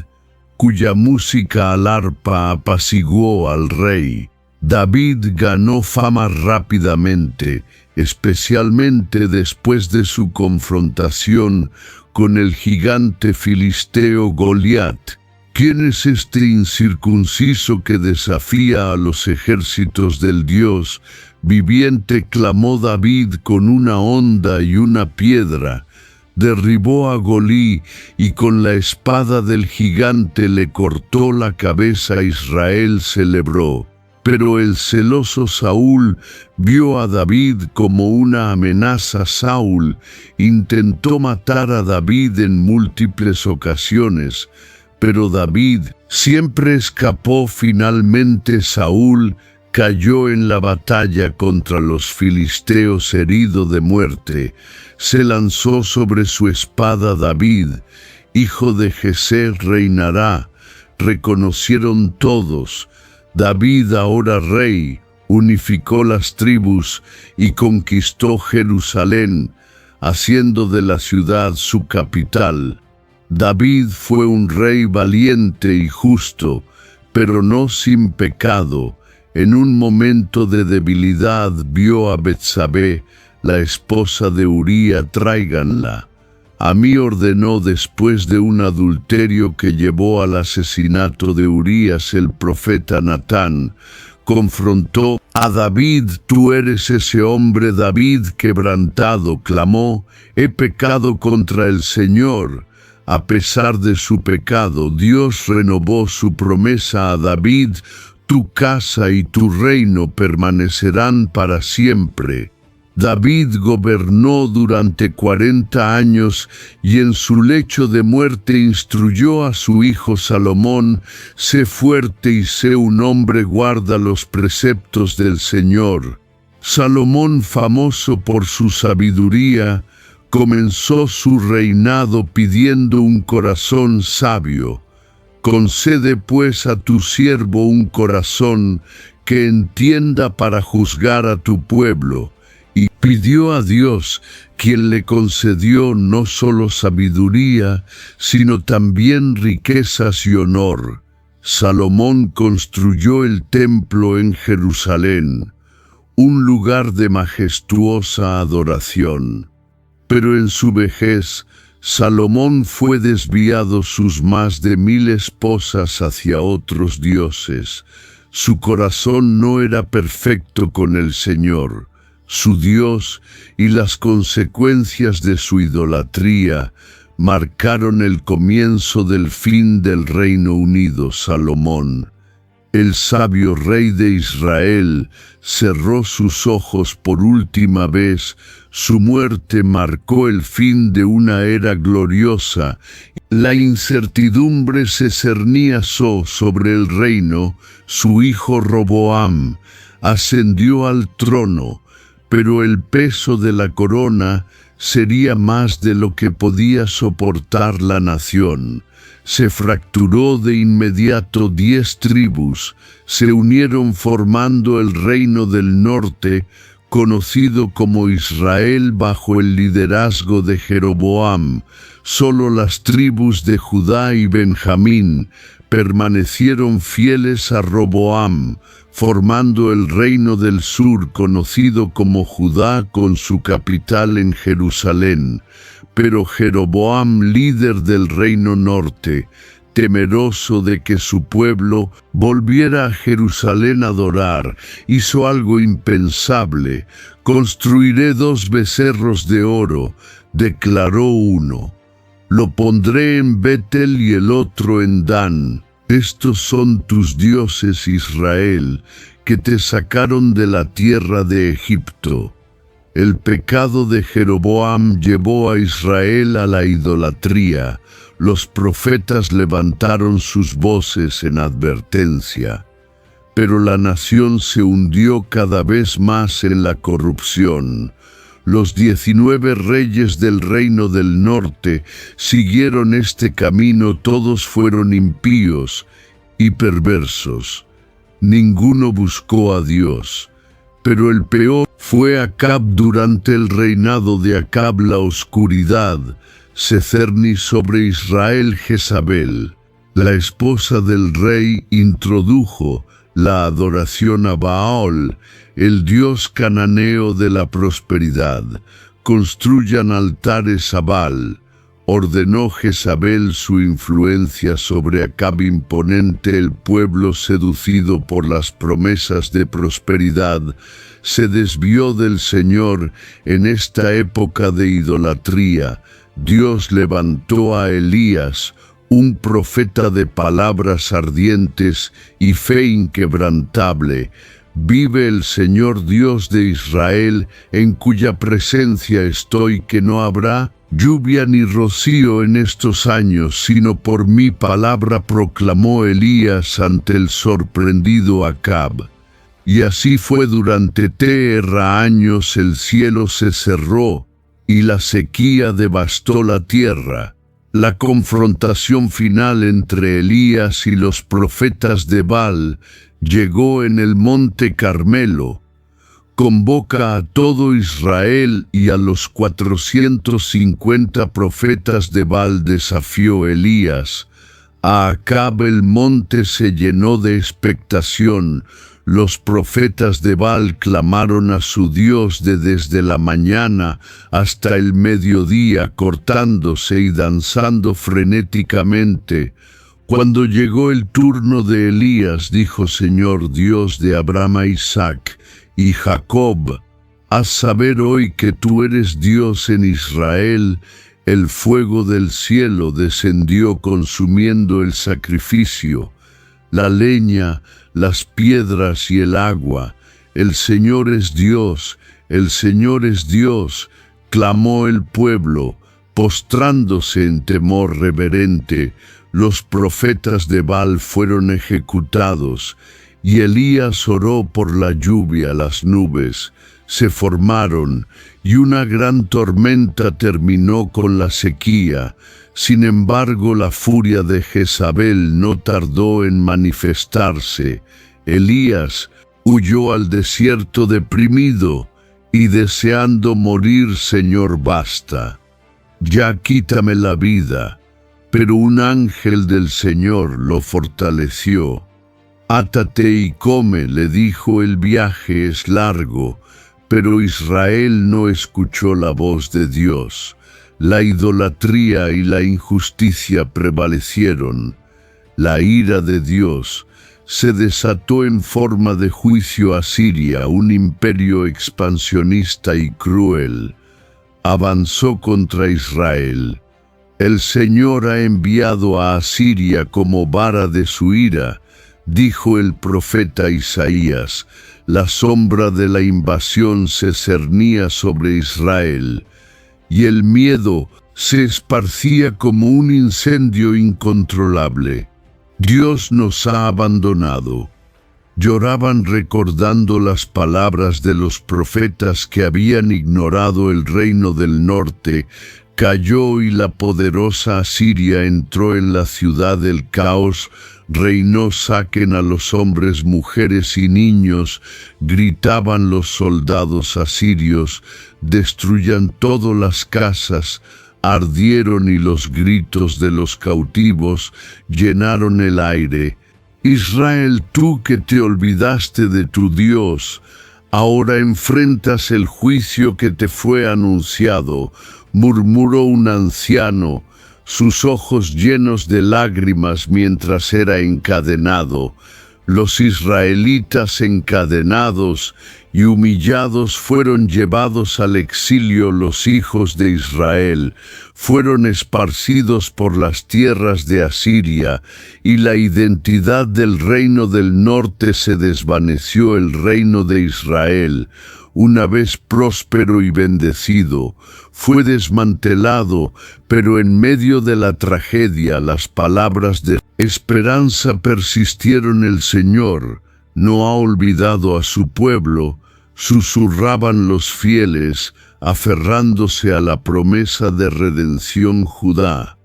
cuya música al arpa apaciguó al rey. David ganó fama rápidamente, especialmente después de su confrontación con el gigante filisteo Goliat. ¿Quién es este incircunciso que desafía a los ejércitos del Dios viviente?, clamó David. Con una honda y una piedra derribó a Golí, y con la espada del gigante le cortó la cabeza. Israel celebró. Pero el celoso Saúl vio a David como una amenaza. Saúl intentó matar a David en múltiples ocasiones, pero David siempre escapó. Finalmente Saúl cayó en la batalla contra los filisteos. Herido de muerte, se lanzó sobre su espada. David, hijo de Jesé, reinará. Reconocieron todos. David, ahora rey, unificó las tribus y conquistó Jerusalén, haciendo de la ciudad su capital. David fue un rey valiente y justo, pero no sin pecado. En un momento de debilidad vio a Betsabé, la esposa de Uría. Tráiganla a mí, ordenó. Después de un adulterio que llevó al asesinato de Urías, el profeta Natán confrontó a David. Tú eres ese hombre. David, quebrantado, clamó: he pecado contra el Señor. A pesar de su pecado, Dios renovó su promesa a David: tu casa y tu reino permanecerán para siempre. David gobernó durante 40 años y en su lecho de muerte instruyó a su hijo Salomón: sé fuerte y sé un hombre, guarda los preceptos del Señor. Salomón, famoso por su sabiduría, comenzó su reinado pidiendo un corazón sabio. Concede pues a tu siervo un corazón que entienda para juzgar a tu pueblo. Y pidió a Dios, quien le concedió no solo sabiduría, sino también riquezas y honor. Salomón construyó el templo en Jerusalén, un lugar de majestuosa adoración. Pero en su vejez, Salomón fue desviado sus más de 1000 esposas hacia otros dioses. Su corazón no era perfecto con el Señor, su Dios, y las consecuencias de su idolatría marcaron el comienzo del fin del Reino Unido. Salomón, el sabio rey de Israel, cerró sus ojos por última vez. Su muerte marcó el fin de una era gloriosa. La incertidumbre se cernía sobre el reino. Su hijo Roboam ascendió al trono, pero el peso de la corona sería más de lo que podía soportar la nación. Se fracturó de inmediato. 10 tribus se unieron formando el reino del norte, conocido como Israel, bajo el liderazgo de Jeroboam. Solo las tribus de Judá y Benjamín permanecieron fieles a Roboam, formando el reino del sur conocido como Judá, con su capital en Jerusalén. Pero Jeroboam, líder del reino norte, temeroso de que su pueblo volviera a Jerusalén a adorar, hizo algo impensable. Construiré 2 becerros de oro, declaró uno. Lo pondré en Betel y el otro en Dan. Estos son tus dioses, Israel, que te sacaron de la tierra de Egipto. El pecado de Jeroboam llevó a Israel a la idolatría. Los profetas levantaron sus voces en advertencia, pero la nación se hundió cada vez más en la corrupción. Los 19 reyes del reino del norte siguieron este camino. Todos fueron impíos y perversos. Ninguno buscó a Dios. Pero el peor fue Acab. Durante el reinado de Acab, la oscuridad se cernió sobre Israel. Jezabel, la esposa del rey, introdujo la adoración a Baal, el dios cananeo de la prosperidad. Construyan altares a Baal. Ordenó Jezabel su influencia sobre Acab imponente. El pueblo, seducido por las promesas de prosperidad, se desvió del Señor. En esta época de idolatría, Dios levantó a Elías, un profeta de palabras ardientes y fe inquebrantable. Vive el Señor Dios de Israel, en cuya presencia estoy, que no habrá lluvia ni rocío en estos años, sino por mi palabra, proclamó Elías ante el sorprendido Acab. Y así fue durante años. El cielo se cerró y la sequía devastó la tierra. La confrontación final entre Elías y los profetas de Baal llegó en el monte Carmelo. Convoca a todo Israel y a los 450 profetas de Baal desafió Elías. A Acab el monte se llenó de expectación. Los profetas de Baal clamaron a su Dios desde la mañana hasta el mediodía, cortándose y danzando frenéticamente. Cuando llegó el turno de Elías, dijo: Señor Dios de Abraham, Isaac y Jacob, haz saber hoy que tú eres Dios en Israel. El fuego del cielo descendió consumiendo el sacrificio, la leña, las piedras y el agua. El Señor es Dios, el Señor es Dios, clamó el pueblo, postrándose en temor reverente. Los profetas de Baal fueron ejecutados, y Elías oró por la lluvia. Las nubes se formaron, y una gran tormenta terminó con la sequía. Sin embargo, la furia de Jezabel no tardó en manifestarse. Elías huyó al desierto deprimido y deseando morir: Señor, basta, ya quítame la vida. Pero un ángel del Señor lo fortaleció. Átate y come, le dijo, el viaje es largo. Pero Israel no escuchó la voz de Dios. La idolatría y la injusticia prevalecieron. La ira de Dios se desató en forma de juicio a Siria, un imperio expansionista y cruel. Avanzó contra Israel. El Señor ha enviado a Asiria como vara de su ira, dijo el profeta Isaías. La sombra de la invasión se cernía sobre Israel, y el miedo se esparcía como un incendio incontrolable. Dios nos ha abandonado. Lloraban recordando las palabras de los profetas que habían ignorado. El reino del norte cayó y la poderosa Asiria entró en la ciudad. El caos reinó. Saquen a los hombres, mujeres y niños, gritaban los soldados asirios. Destruyan todas las casas. Ardieron y los gritos de los cautivos llenaron el aire. Israel, tú que te olvidaste de tu Dios, ahora enfrentas el juicio que te fue anunciado, murmuró un anciano, sus ojos llenos de lágrimas mientras era encadenado. Los israelitas encadenados y humillados fueron llevados al exilio. Los hijos de Israel fueron esparcidos por las tierras de Asiria, y la identidad del reino del norte se desvaneció. El reino de Israel, una vez próspero y bendecido, fue desmantelado, pero en medio de la tragedia las palabras de esperanza persistieron. El Señor no ha olvidado a su pueblo, susurraban los fieles, aferrándose a la promesa de redención. Judá,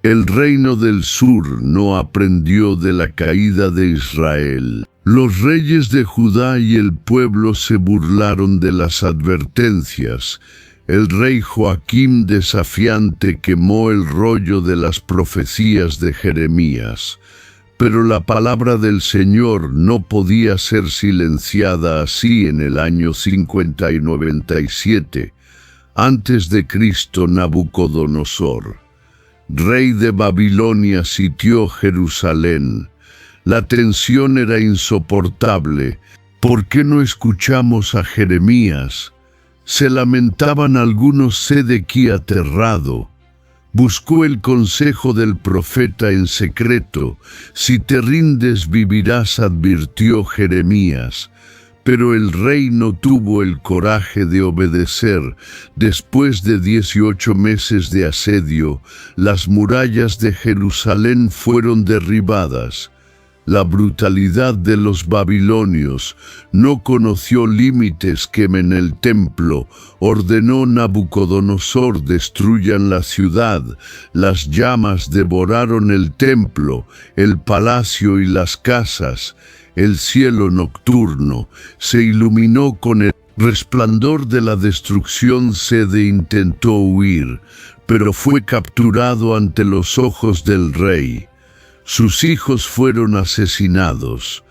el reino del sur, no aprendió de la caída de Israel. Los reyes de Judá y el pueblo se burlaron de las advertencias. El rey Joaquim, desafiante, quemó el rollo de las profecías de Jeremías. Pero la palabra del Señor no podía ser silenciada. Así, en el año 50 y 97, antes de Cristo, Nabucodonosor, rey de Babilonia, sitió Jerusalén. La tensión era insoportable. ¿Por qué no escuchamos a Jeremías?, se lamentaban algunos. Sedequí, aterrado, buscó el consejo del profeta en secreto. Si te rindes, vivirás, advirtió Jeremías. Pero el rey no tuvo el coraje de obedecer. Después de 18 meses de asedio, las murallas de Jerusalén fueron derribadas. La brutalidad de los babilonios no conoció límites. Quemen el templo, ordenó Nabucodonosor, destruyan la ciudad. Las llamas devoraron el templo, el palacio y las casas. El cielo nocturno se iluminó con el resplandor de la destrucción. Sede intentó huir, pero fue capturado ante los ojos del rey. Sus hijos fueron asesinados.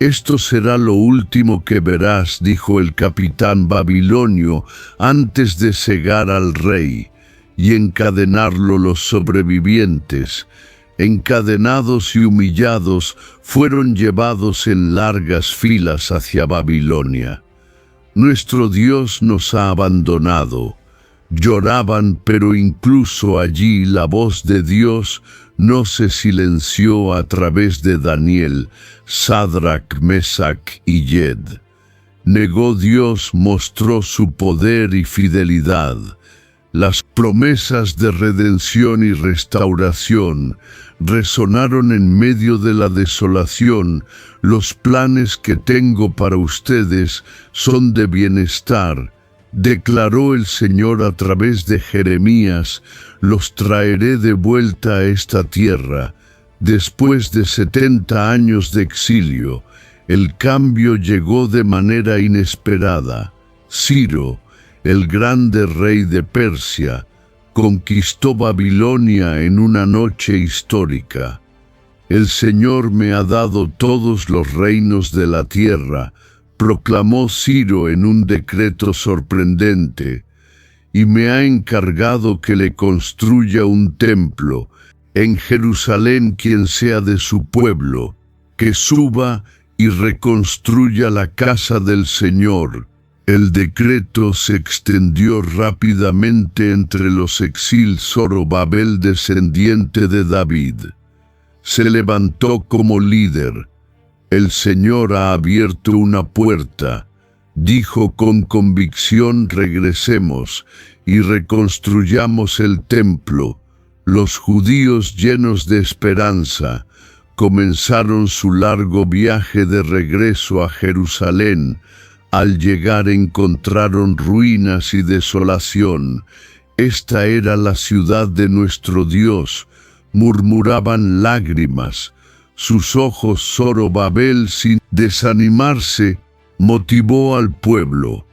Esto será lo último que verás, dijo el capitán babilonio antes de cegar al rey y encadenarlo. Los sobrevivientes encadenados y humillados, fueron llevados en largas filas hacia Babilonia. Nuestro Dios nos ha abandonado. Lloraban, pero incluso allí la voz de Dios no se silenció a través de Daniel, Sadrach, Mesach y Yed. Negó Dios, mostró su poder y fidelidad. Las promesas de redención y restauración resonaron en medio de la desolación. Los planes que tengo para ustedes son de bienestar, declaró el Señor a través de Jeremías. Los traeré de vuelta a esta tierra. Después de 70 años de exilio, el cambio llegó de manera inesperada. Ciro, el grande rey de Persia, conquistó Babilonia en una noche histórica. El Señor me ha dado todos los reinos de la tierra, proclamó Ciro en un decreto sorprendente, y me ha encargado que le construya un templo en Jerusalén quien sea de su pueblo, que suba y reconstruya la casa del Señor. El decreto se extendió rápidamente entre los exilios. Zorobabel, descendiente de David, se levantó como líder. El Señor ha abierto una puerta, dijo con convicción: regresemos y reconstruyamos el templo. Los judíos, llenos de esperanza, comenzaron su largo viaje de regreso a Jerusalén. Al llegar encontraron ruinas y desolación. Esta era la ciudad de nuestro Dios, murmuraban lágrimas. Sus ojos. Zorobabel, sin desanimarse, motivó al pueblo.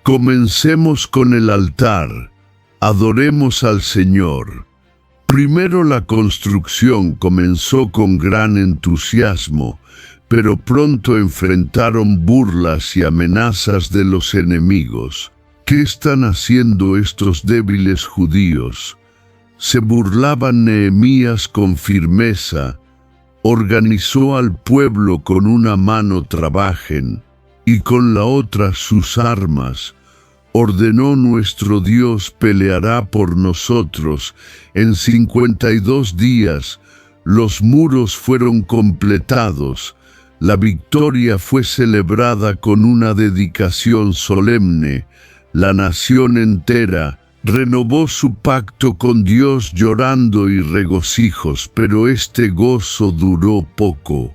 Comencemos con el altar, adoremos al Señor. Primero la construcción comenzó con gran entusiasmo, pero pronto enfrentaron burlas y amenazas de los enemigos. ¿Qué están haciendo estos débiles judíos? Se burlaban Nehemías con firmeza. Organizó al pueblo: con una mano trabajen, y con la otra sus armas. Ordenó: nuestro Dios peleará por nosotros. En 52 días los muros fueron completados. La victoria fue celebrada con una dedicación solemne. La nación entera renovó su pacto con Dios llorando y regocijos, pero este gozo duró poco.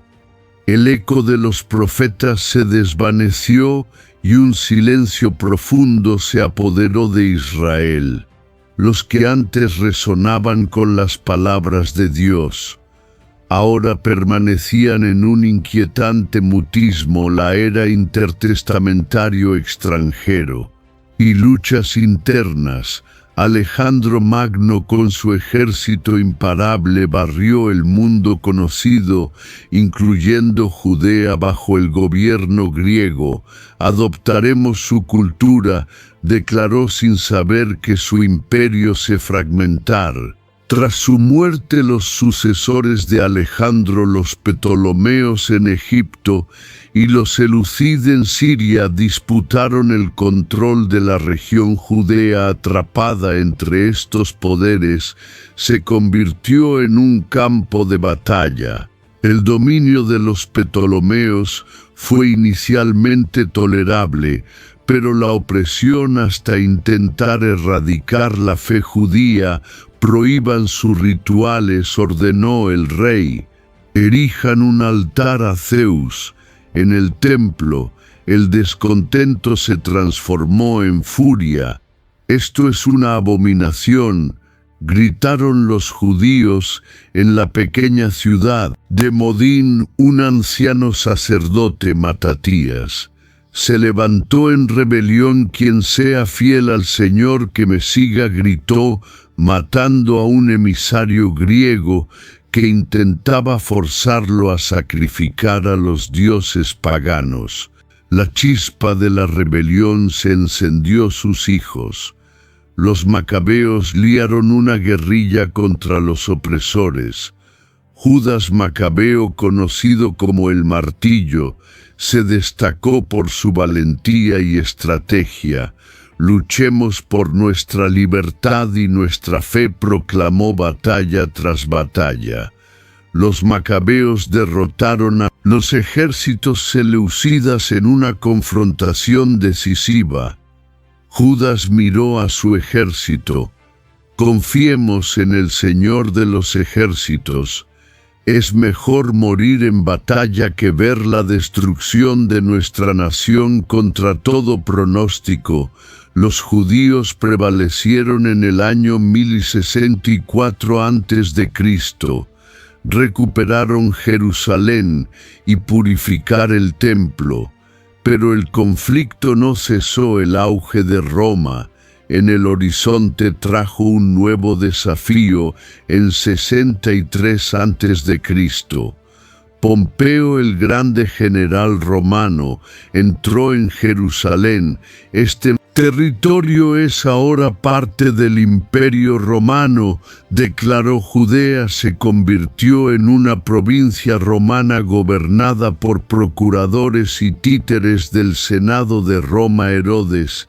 El eco de los profetas se desvaneció y un silencio profundo se apoderó de Israel. Los que antes resonaban con las palabras de Dios, ahora permanecían en un inquietante mutismo. La era intertestamentario extranjero y luchas internas. Alejandro Magno con su ejército imparable barrió el mundo conocido, incluyendo Judea, bajo el gobierno griego. Adoptaremos su cultura, declaró sin saber que su imperio se fragmentara. Tras su muerte, los sucesores de Alejandro, los Ptolomeos en Egipto y los Seleucidas en Siria, disputaron el control de la región judea. Atrapada entre estos poderes, se convirtió en un campo de batalla. El dominio de los Ptolomeos fue inicialmente tolerable, pero la opresión hasta intentar erradicar la fe judía. Prohíban sus rituales, ordenó el rey. Erijan un altar a Zeus. En el templo, el descontento se transformó en furia. Esto es una abominación, gritaron los judíos en la pequeña ciudad de Modín. Un anciano sacerdote, Matatías, se levantó en rebelión. Quien sea fiel al Señor que me siga, gritó, matando a un emisario griego que intentaba forzarlo a sacrificar a los dioses paganos. La chispa de la rebelión se encendió. Sus hijos, los macabeos, liaron una guerrilla contra los opresores. Judas Macabeo, conocido como el Martillo, se destacó por su valentía y estrategia. Luchemos por nuestra libertad y nuestra fe, proclamó batalla tras batalla. Los macabeos derrotaron a los ejércitos seleucidas en una confrontación decisiva. Judas miró a su ejército. Confiemos en el Señor de los ejércitos. Es mejor morir en batalla que ver la destrucción de nuestra nación contra todo pronóstico. Los judíos prevalecieron en el año 1064 a.C. Recuperaron Jerusalén y purificar el templo. Pero el conflicto no cesó. El auge de Roma en el horizonte trajo un nuevo desafío en 63 a.C. Pompeo, el grande general romano, entró en Jerusalén. Este territorio es ahora parte del Imperio Romano, declaró. Judea se convirtió en una provincia romana gobernada por procuradores y títeres del Senado de Roma. Herodes,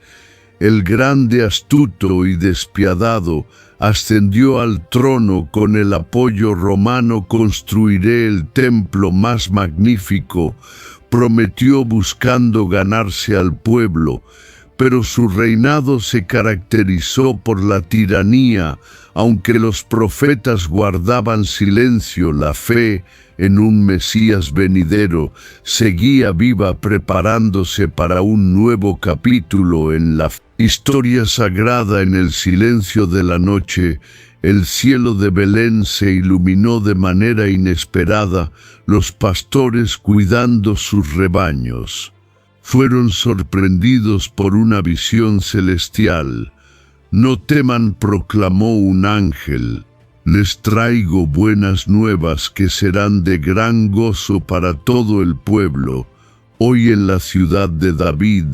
el grande, astuto y despiadado, ascendió al trono. Con el apoyo romano construiré el templo más magnífico, prometió, buscando ganarse al pueblo. Pero su reinado se caracterizó por la tiranía. Aunque los profetas guardaban silencio, la fe en un Mesías venidero seguía viva, preparándose para un nuevo capítulo en la historia sagrada. En el silencio de la noche, el cielo de Belén se iluminó de manera inesperada. Los pastores, cuidando sus rebaños, fueron sorprendidos por una visión celestial. No teman, proclamó un ángel. Les traigo buenas nuevas que serán de gran gozo para todo el pueblo. Hoy en la ciudad de David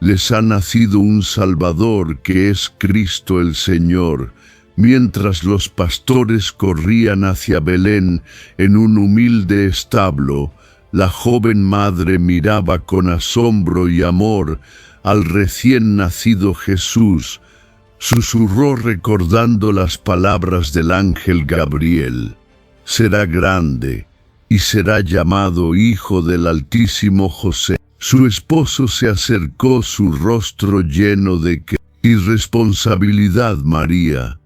les ha nacido un Salvador, que es Cristo el Señor. Mientras los pastores corrían hacia Belén en un humilde establo, la joven madre miraba con asombro y amor al recién nacido Jesús. Susurró recordando las palabras del ángel Gabriel: será grande y será llamado Hijo del Altísimo. José, su esposo, se acercó, su rostro lleno de irresponsabilidad. María,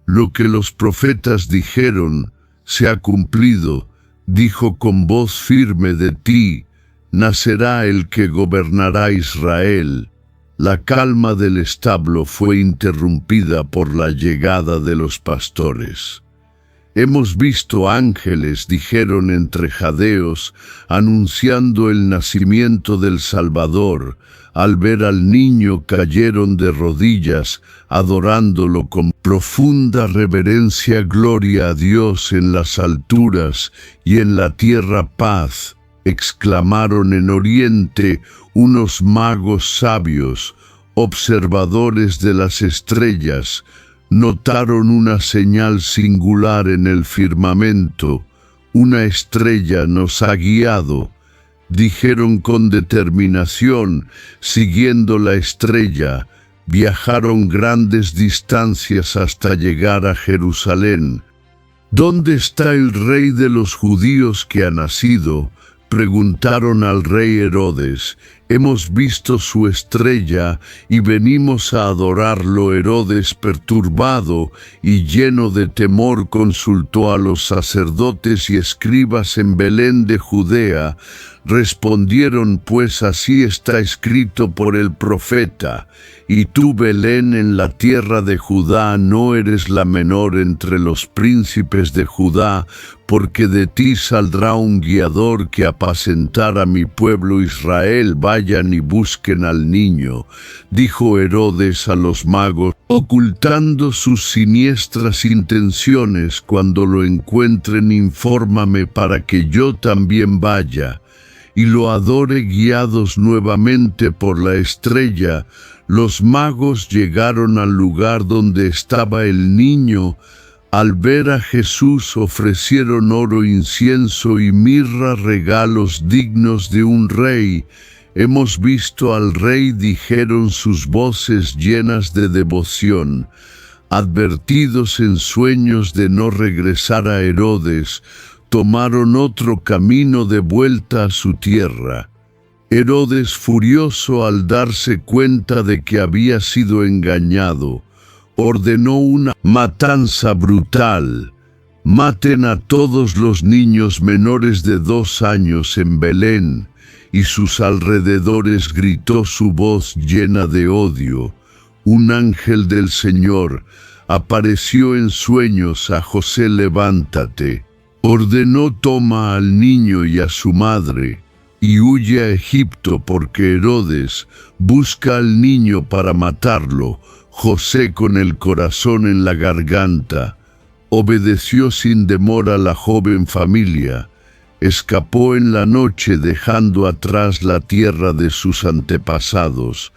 lo que los profetas dijeron se ha cumplido, dijo con voz firme: de ti nacerá el que gobernará Israel. La calma del establo fue interrumpida por la llegada de los pastores. Hemos visto ángeles, dijeron entre jadeos, anunciando el nacimiento del Salvador. Al ver al niño cayeron de rodillas, adorándolo con profunda reverencia. Gloria a Dios en las alturas y en la tierra paz, exclamaron en Oriente unos magos sabios, observadores de las estrellas. Notaron una señal singular en el firmamento. Una estrella nos ha guiado, dijeron con determinación. Siguiendo la estrella, viajaron grandes distancias hasta llegar a Jerusalén. ¿Dónde está el rey de los judíos que ha nacido?, preguntaron al rey Herodes. Hemos visto su estrella y venimos a adorarlo. Herodes, perturbado y lleno de temor, consultó a los sacerdotes y escribas en Belén de Judea. Respondieron pues: así está escrito por el profeta: y tú, Belén, en la tierra de Judá, no eres la menor entre los príncipes de Judá, porque de ti saldrá un guiador que apacentará a mi pueblo Israel. Vayan y busquen al niño, dijo Herodes a los magos, ocultando sus siniestras intenciones. Cuando lo encuentren, infórmame para que yo también vaya y lo adore. Guiados nuevamente por la estrella, los magos llegaron al lugar donde estaba el niño. Al ver a Jesús ofrecieron oro, incienso y mirra, regalos dignos de un rey. Hemos visto al rey, dijeron sus voces llenas de devoción. Advertidos en sueños de no regresar a Herodes, tomaron otro camino de vuelta a su tierra. Herodes, furioso al darse cuenta de que había sido engañado, ordenó una matanza brutal. Maten a todos los niños menores de 2 años en Belén, y sus alrededores, gritó su voz llena de odio. Un ángel del Señor apareció en sueños a José. Levántate, ordenó, toma al niño y a su madre, y huye a Egipto, porque Herodes busca al niño para matarlo. José, con el corazón en la garganta, obedeció sin demora a la joven familia. Escapó en la noche, dejando atrás la tierra de sus antepasados.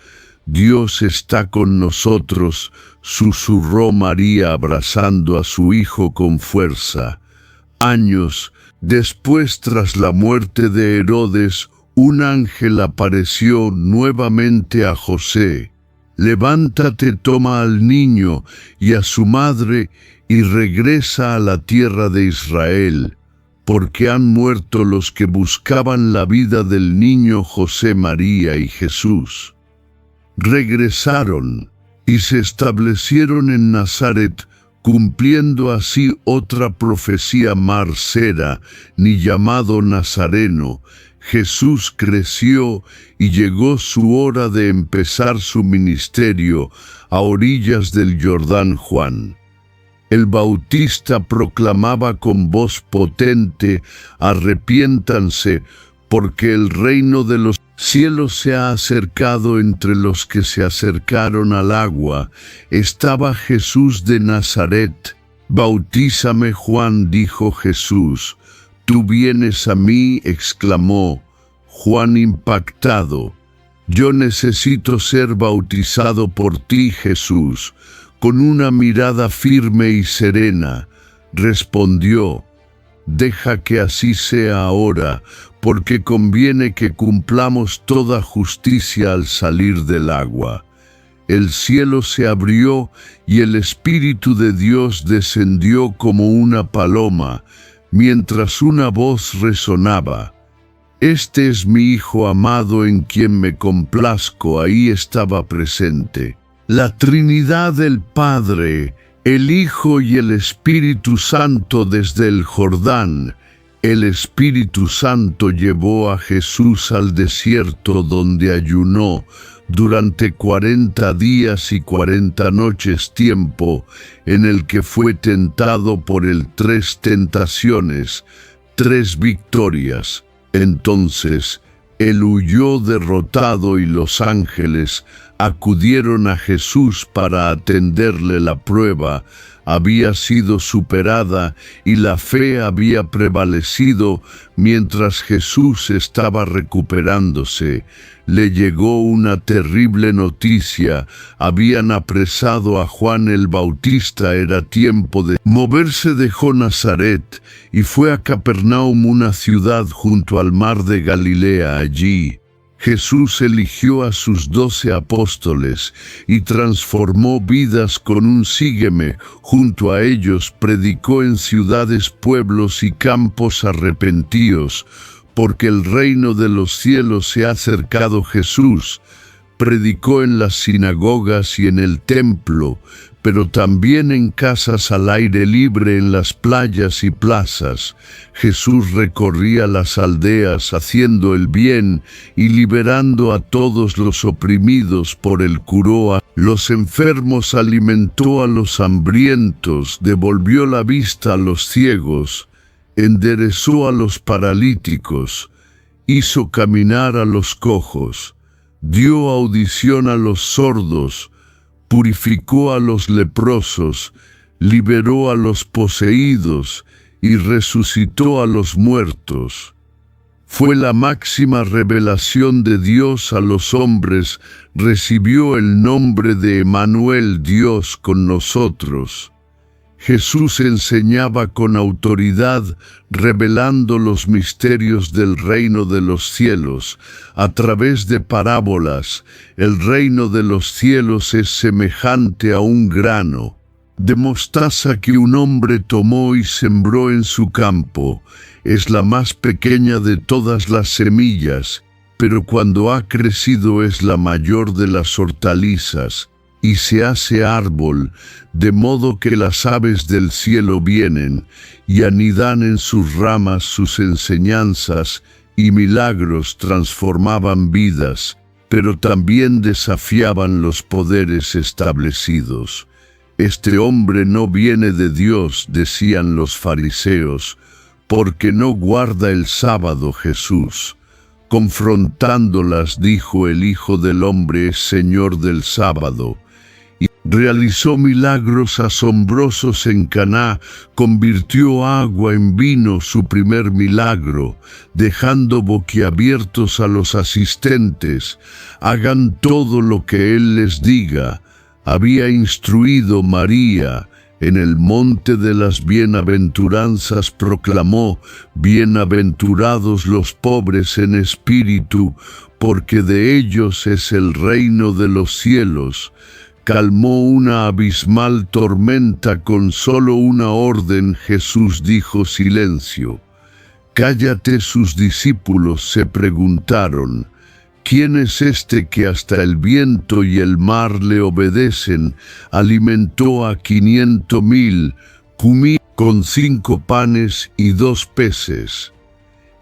Dios está con nosotros, susurró María abrazando a su hijo con fuerza. Años después, tras la muerte de Herodes, un ángel apareció nuevamente a José. Levántate, toma al niño y a su madre y regresa a la tierra de Israel, porque han muerto los que buscaban la vida del niño. José, María y Jesús regresaron y se establecieron en Nazaret, cumpliendo así otra profecía: Mar-Sera, ni llamado Nazareno. Jesús creció y llegó su hora de empezar su ministerio a orillas del Jordán. Juan el Bautista proclamaba con voz potente: arrepiéntanse, porque el reino de los cielos se ha acercado. Entre los que se acercaron al agua estaba Jesús de Nazaret. Bautízame, Juan, dijo Jesús. Tú vienes a mí, exclamó Juan impactado. Yo necesito ser bautizado por ti, Jesús. Con una mirada firme y serena, respondió: deja que así sea ahora, porque conviene que cumplamos toda justicia al salir del agua. El cielo se abrió y el Espíritu de Dios descendió como una paloma, mientras una voz resonaba: este es mi Hijo amado, en quien me complazco. Ahí estaba presente la Trinidad, el Padre, el Hijo y el Espíritu Santo desde el Jordán. El Espíritu Santo llevó a Jesús al desierto, donde ayunó durante 40 días y 40 noches, tiempo en el que fue tentado por él. 3 tentaciones, 3 victorias. Entonces él huyó derrotado y los ángeles acudieron a Jesús para atenderle. La prueba había sido superada y la fe había prevalecido. Mientras Jesús estaba recuperándose, le llegó una terrible noticia: habían apresado a Juan el Bautista. Era tiempo de moverse. Dejó Nazaret y fue a Capernaum, una ciudad junto al mar de Galilea. Allí Jesús eligió a sus 12 apóstoles y transformó vidas con un sígueme. Junto a ellos predicó en ciudades, pueblos y campos: arrepentíos, porque el reino de los cielos se ha acercado. Jesús predicó en las sinagogas y en el templo, pero también en casas al aire libre, en las playas y plazas. Jesús recorría las aldeas haciendo el bien y liberando a todos los oprimidos. Por él curó a los enfermos, alimentó a los hambrientos, devolvió la vista a los ciegos, enderezó a los paralíticos, hizo caminar a los cojos, dio audición a los sordos, purificó a los leprosos, liberó a los poseídos y resucitó a los muertos. Fue la máxima revelación de Dios a los hombres. Recibió el nombre de Emmanuel, Dios con nosotros. Jesús enseñaba con autoridad, revelando los misterios del reino de los cielos a través de parábolas. El reino de los cielos es semejante a un grano de mostaza que un hombre tomó y sembró en su campo. Es la más pequeña de todas las semillas, pero cuando ha crecido es la mayor de las hortalizas, y se hace árbol, de modo que las aves del cielo vienen y anidan en sus ramas. Sus enseñanzas y milagros transformaban vidas, pero también desafiaban los poderes establecidos. Este hombre no viene de Dios, decían los fariseos, porque no guarda el sábado. Jesús, confrontándolas, dijo: el Hijo del Hombre es Señor del sábado. Y realizó milagros asombrosos en Caná, convirtió agua en vino, su primer milagro, dejando boquiabiertos a los asistentes. Hagan todo lo que Él les diga. Había instruido María. En el monte de las bienaventuranzas proclamó: bienaventurados los pobres en espíritu, porque de ellos es el reino de los cielos. Calmó una abismal tormenta con solo una orden. Jesús dijo: silencio, cállate. Sus discípulos se preguntaron: ¿quién es este que hasta el viento y el mar le obedecen? Alimentó a 500,000, con 5 panes y 2 peces.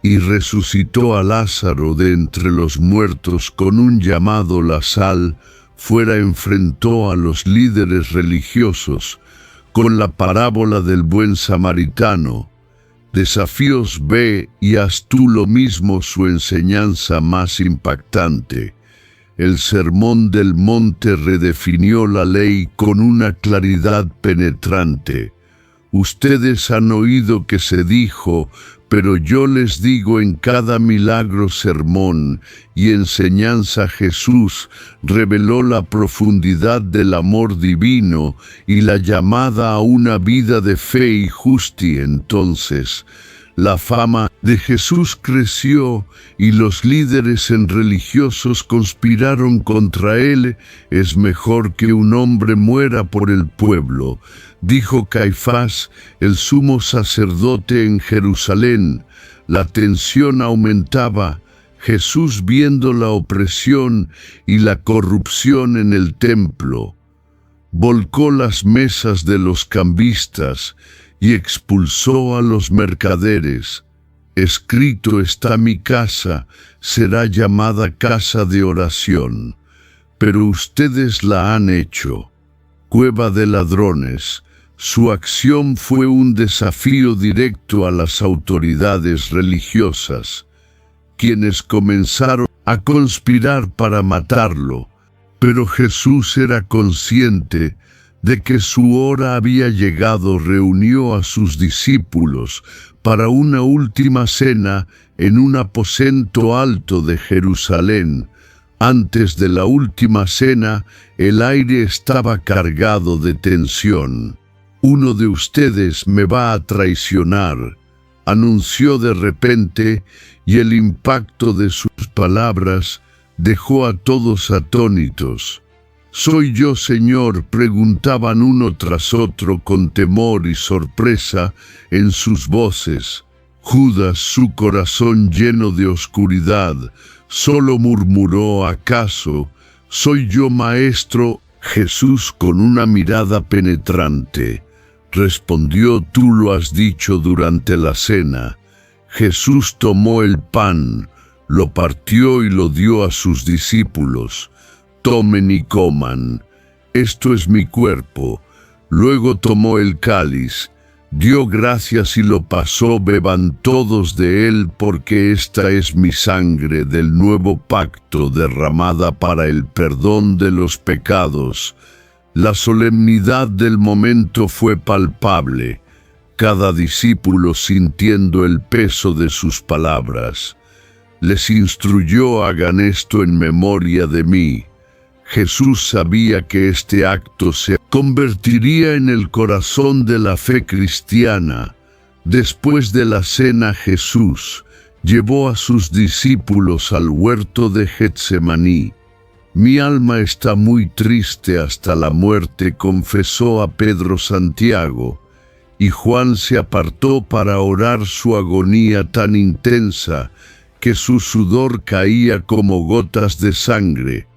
Y resucitó a Lázaro de entre los muertos. Con un llamado la sal, fuera enfrentó a los líderes religiosos con la parábola del buen samaritano. Desafíos: ve y haz tú lo mismo. Su enseñanza más impactante. El Sermón del Monte redefinió la ley con una claridad penetrante. Ustedes han oído que se dijo, pero yo les digo. En cada milagro, sermón y enseñanza, Jesús reveló la profundidad del amor divino y la llamada a una vida de fe y justicia. Entonces, la fama de Jesús creció y los líderes religiosos conspiraron contra él. Es mejor que un hombre muera por el pueblo, dijo Caifás, el sumo sacerdote en Jerusalén. La tensión aumentaba. Jesús, viendo la opresión y la corrupción en el templo, volcó las mesas de los cambistas y expulsó a los mercaderes. Escrito está: mi casa será llamada casa de oración, pero ustedes la han hecho cueva de ladrones. Su acción fue un desafío directo a las autoridades religiosas, quienes comenzaron a conspirar para matarlo. Pero Jesús era consciente de que su hora había llegado. Reunió a sus discípulos para una última cena en un aposento alto de Jerusalén. Antes de la última cena, el aire estaba cargado de tensión. Uno de ustedes me va a traicionar, anunció de repente, y el impacto de sus palabras dejó a todos atónitos. ¿Soy yo, Señor?, preguntaban uno tras otro con temor y sorpresa en sus voces. Judas, su corazón lleno de oscuridad, solo murmuró: ¿acaso soy yo, Maestro? Jesús, con una mirada penetrante, respondió: tú lo has dicho durante la cena. Jesús tomó el pan, lo partió y lo dio a sus discípulos. Tomen y coman, esto es mi cuerpo. Luego tomó el cáliz, dio gracias y lo pasó: beban todos de él, porque esta es mi sangre del nuevo pacto, derramada para el perdón de los pecados. La solemnidad del momento fue palpable, cada discípulo sintiendo el peso de sus palabras. Les instruyó: hagan esto en memoria de mí. Jesús sabía que este acto se convertiría en el corazón de la fe cristiana. Después de la cena, Jesús llevó a sus discípulos al huerto de Getsemaní. Mi alma está muy triste hasta la muerte, confesó a Pedro, Santiago, y Juan se apartó para orar su agonía tan intensa que su sudor caía como gotas de sangre.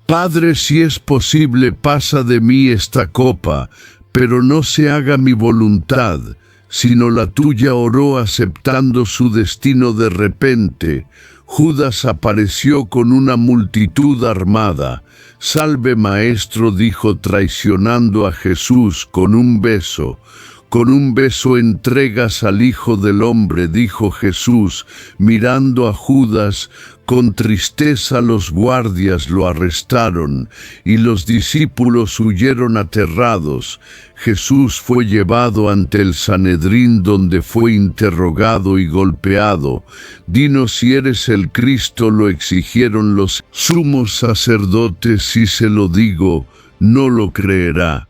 Padre, si es posible, pasa de mí esta copa, pero no se haga mi voluntad, sino la tuya, oró aceptando su destino. De repente, Judas apareció con una multitud armada. Salve, maestro, dijo, traicionando a Jesús con un beso. Con un beso entregas al Hijo del Hombre, dijo Jesús, mirando a Judas. Con tristeza los guardias lo arrestaron y los discípulos huyeron aterrados. Jesús fue llevado ante el Sanedrín, donde fue interrogado y golpeado. Dinos si eres el Cristo, lo exigieron los sumos sacerdotes. Si se lo digo, no lo creerá.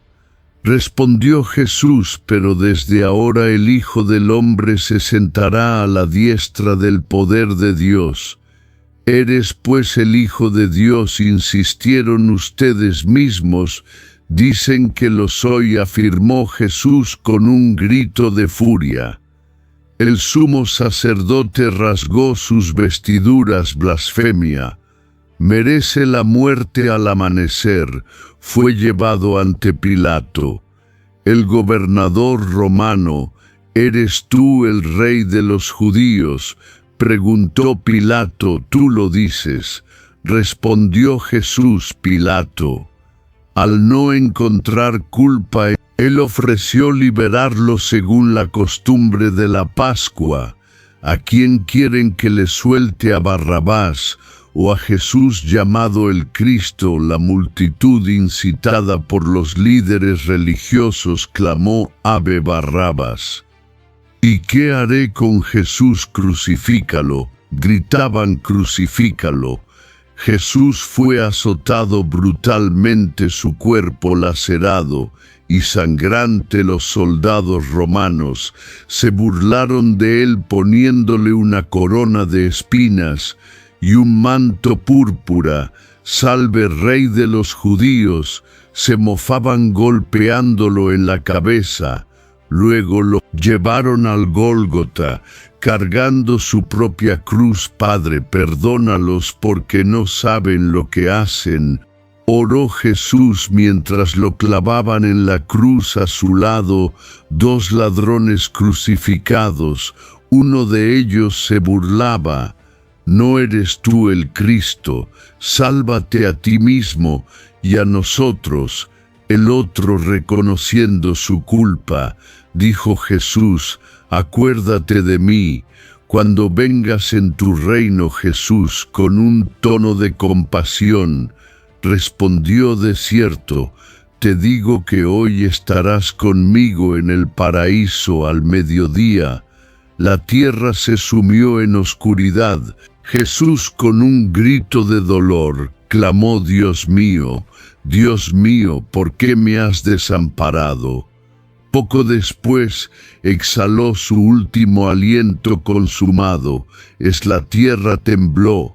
Respondió Jesús, pero desde ahora el Hijo del Hombre se sentará a la diestra del poder de Dios. ¿Eres pues el Hijo de Dios?, insistieron ustedes mismos. Dicen que lo soy, afirmó Jesús con un grito de furia. El sumo sacerdote rasgó sus vestiduras. Blasfemia. Merece la muerte. Al amanecer, fue llevado ante Pilato. El gobernador romano: ¿eres tú el rey de los judíos?, preguntó Pilato. Tú lo dices, respondió Jesús. Pilato, al no encontrar culpa, él ofreció liberarlo según la costumbre de la Pascua. ¿A quién quieren que le suelte? ¿A Barrabás o a Jesús llamado el Cristo? La multitud, incitada por los líderes religiosos, clamó: ¡Ave Barrabás! ¿Y qué haré con Jesús? Crucifícalo, gritaban, crucifícalo. Jesús fue azotado brutalmente, su cuerpo lacerado y sangrante. Los soldados romanos se burlaron de él poniéndole una corona de espinas y un manto púrpura. Salve, Rey de los judíos, se mofaban golpeándolo en la cabeza. Luego lo llevaron al Gólgota, cargando su propia cruz. Padre, perdónalos porque no saben lo que hacen, oró Jesús mientras lo clavaban en la cruz. A su lado, dos ladrones crucificados. Uno de ellos se burlaba: ¿no eres tú el Cristo? Sálvate a ti mismo y a nosotros. El otro, reconociendo su culpa, dijo: Jesús, acuérdate de mí cuando vengas en tu reino. Jesús, con un tono de compasión, respondió: de cierto, te digo que hoy estarás conmigo en el paraíso. Al mediodía, la tierra se sumió en oscuridad. Jesús, con un grito de dolor, clamó: Dios mío, ¿por qué me has desamparado? Poco después exhaló su último aliento consumado. La tierra tembló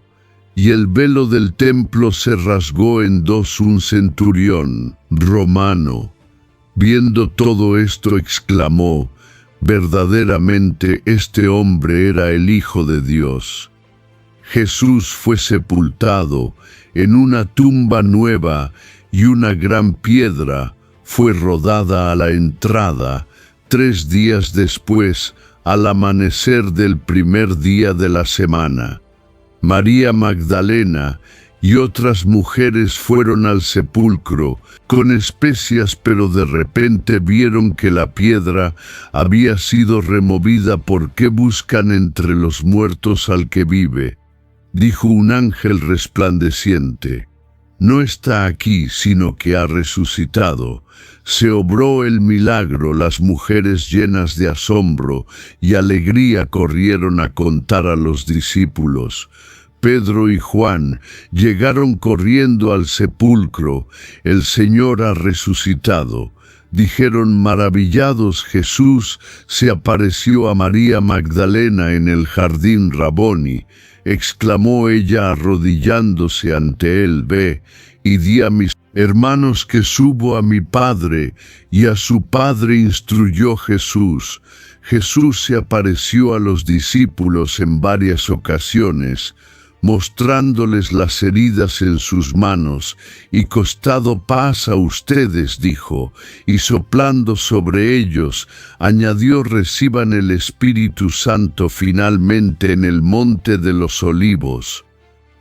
y el velo del templo se rasgó en dos. Un centurión romano, viendo todo esto, exclamó: verdaderamente este hombre era el Hijo de Dios. Jesús fue sepultado en una tumba nueva y una gran piedra fue rodada a la entrada. 3 días después, al amanecer del primer día de la semana, María Magdalena y otras mujeres fueron al sepulcro con especias, pero de repente vieron que la piedra había sido removida. ¿Por qué buscan entre los muertos al que vive?, dijo un ángel resplandeciente. No está aquí, sino que ha resucitado. Se obró el milagro. Las mujeres, llenas de asombro y alegría, corrieron a contar a los discípulos. Pedro y Juan llegaron corriendo al sepulcro. El Señor ha resucitado. Dijeron maravillados. Jesús se apareció a María Magdalena en el jardín Raboni. Exclamó ella arrodillándose ante él: Ve y di a mis hermanos que subo a mi Padre y a su Padre. Instruyó Jesús. Jesús se apareció a los discípulos en varias ocasiones, mostrándoles las heridas en sus manos y costado. Paz a ustedes, dijo, y soplando sobre ellos, añadió: reciban el Espíritu Santo. Finalmente, en el Monte de los Olivos,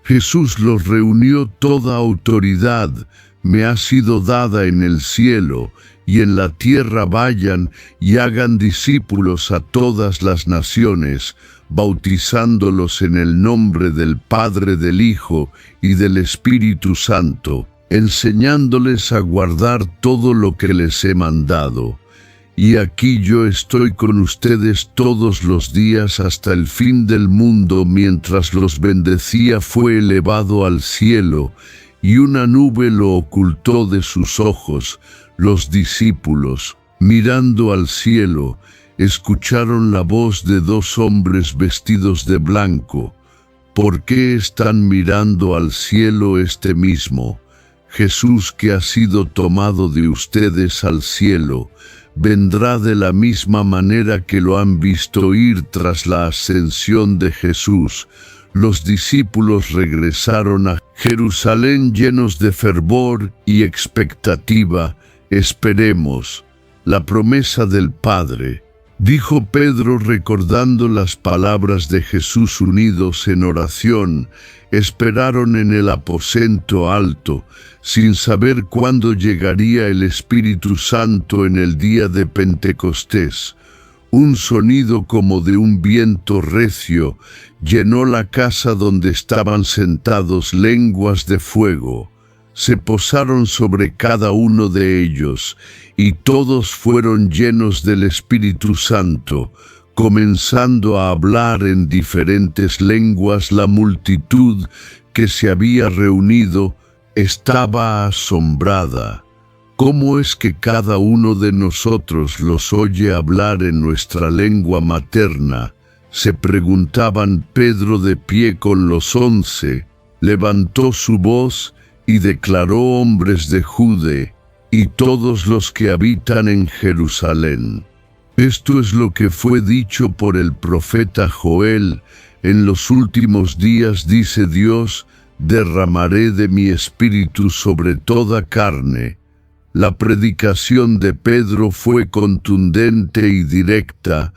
Jesús los reunió: toda autoridad me ha sido dada en el cielo y en la tierra. Vayan y hagan discípulos a todas las naciones, bautizándolos en el nombre del Padre, del Hijo y del Espíritu Santo, enseñándoles a guardar todo lo que les he mandado. Y aquí yo estoy con ustedes todos los días hasta el fin del mundo. Mientras los bendecía, fue elevado al cielo, y una nube lo ocultó de sus ojos. Los discípulos, mirando al cielo, escucharon la voz de dos hombres vestidos de blanco. ¿Por qué están mirando al cielo? Este mismo Jesús que ha sido tomado de ustedes al cielo, vendrá de la misma manera que lo han visto ir. Tras la ascensión de Jesús, los discípulos regresaron a Jerusalén llenos de fervor y expectativa. Esperemos la promesa del Padre, dijo Pedro, recordando las palabras de Jesús. Unidos en oración, esperaron en el aposento alto, sin saber cuándo llegaría el Espíritu Santo. En el día de Pentecostés, un sonido como de un viento recio llenó la casa donde estaban sentados. Lenguas de fuego se posaron sobre cada uno de ellos, y todos fueron llenos del Espíritu Santo, comenzando a hablar en diferentes lenguas. La multitud que se había reunido estaba asombrada. ¿Cómo es que cada uno de nosotros los oye hablar en nuestra lengua materna?, se preguntaban. Pedro, de pie con los 11, levantó su voz y declaró: hombres de Judea y todos los que habitan en Jerusalén, esto es lo que fue dicho por el profeta Joel: en los últimos días, dice Dios, derramaré de mi espíritu sobre toda carne. La predicación de Pedro fue contundente y directa.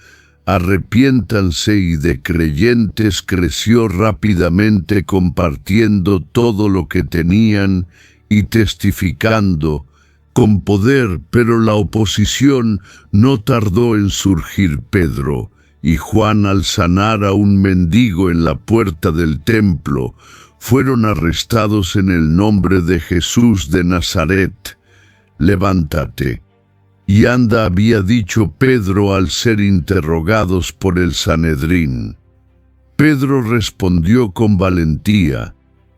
Arrepiéntanse, y de creyentes creció rápidamente, compartiendo todo lo que tenían y testificando con poder. Pero la oposición no tardó en surgir. Pedro y Juan, al sanar a un mendigo en la puerta del templo, fueron arrestados. En el nombre de Jesús de Nazaret, levántate y anda, había dicho Pedro al ser interrogados por el Sanedrín. Pedro respondió con valentía: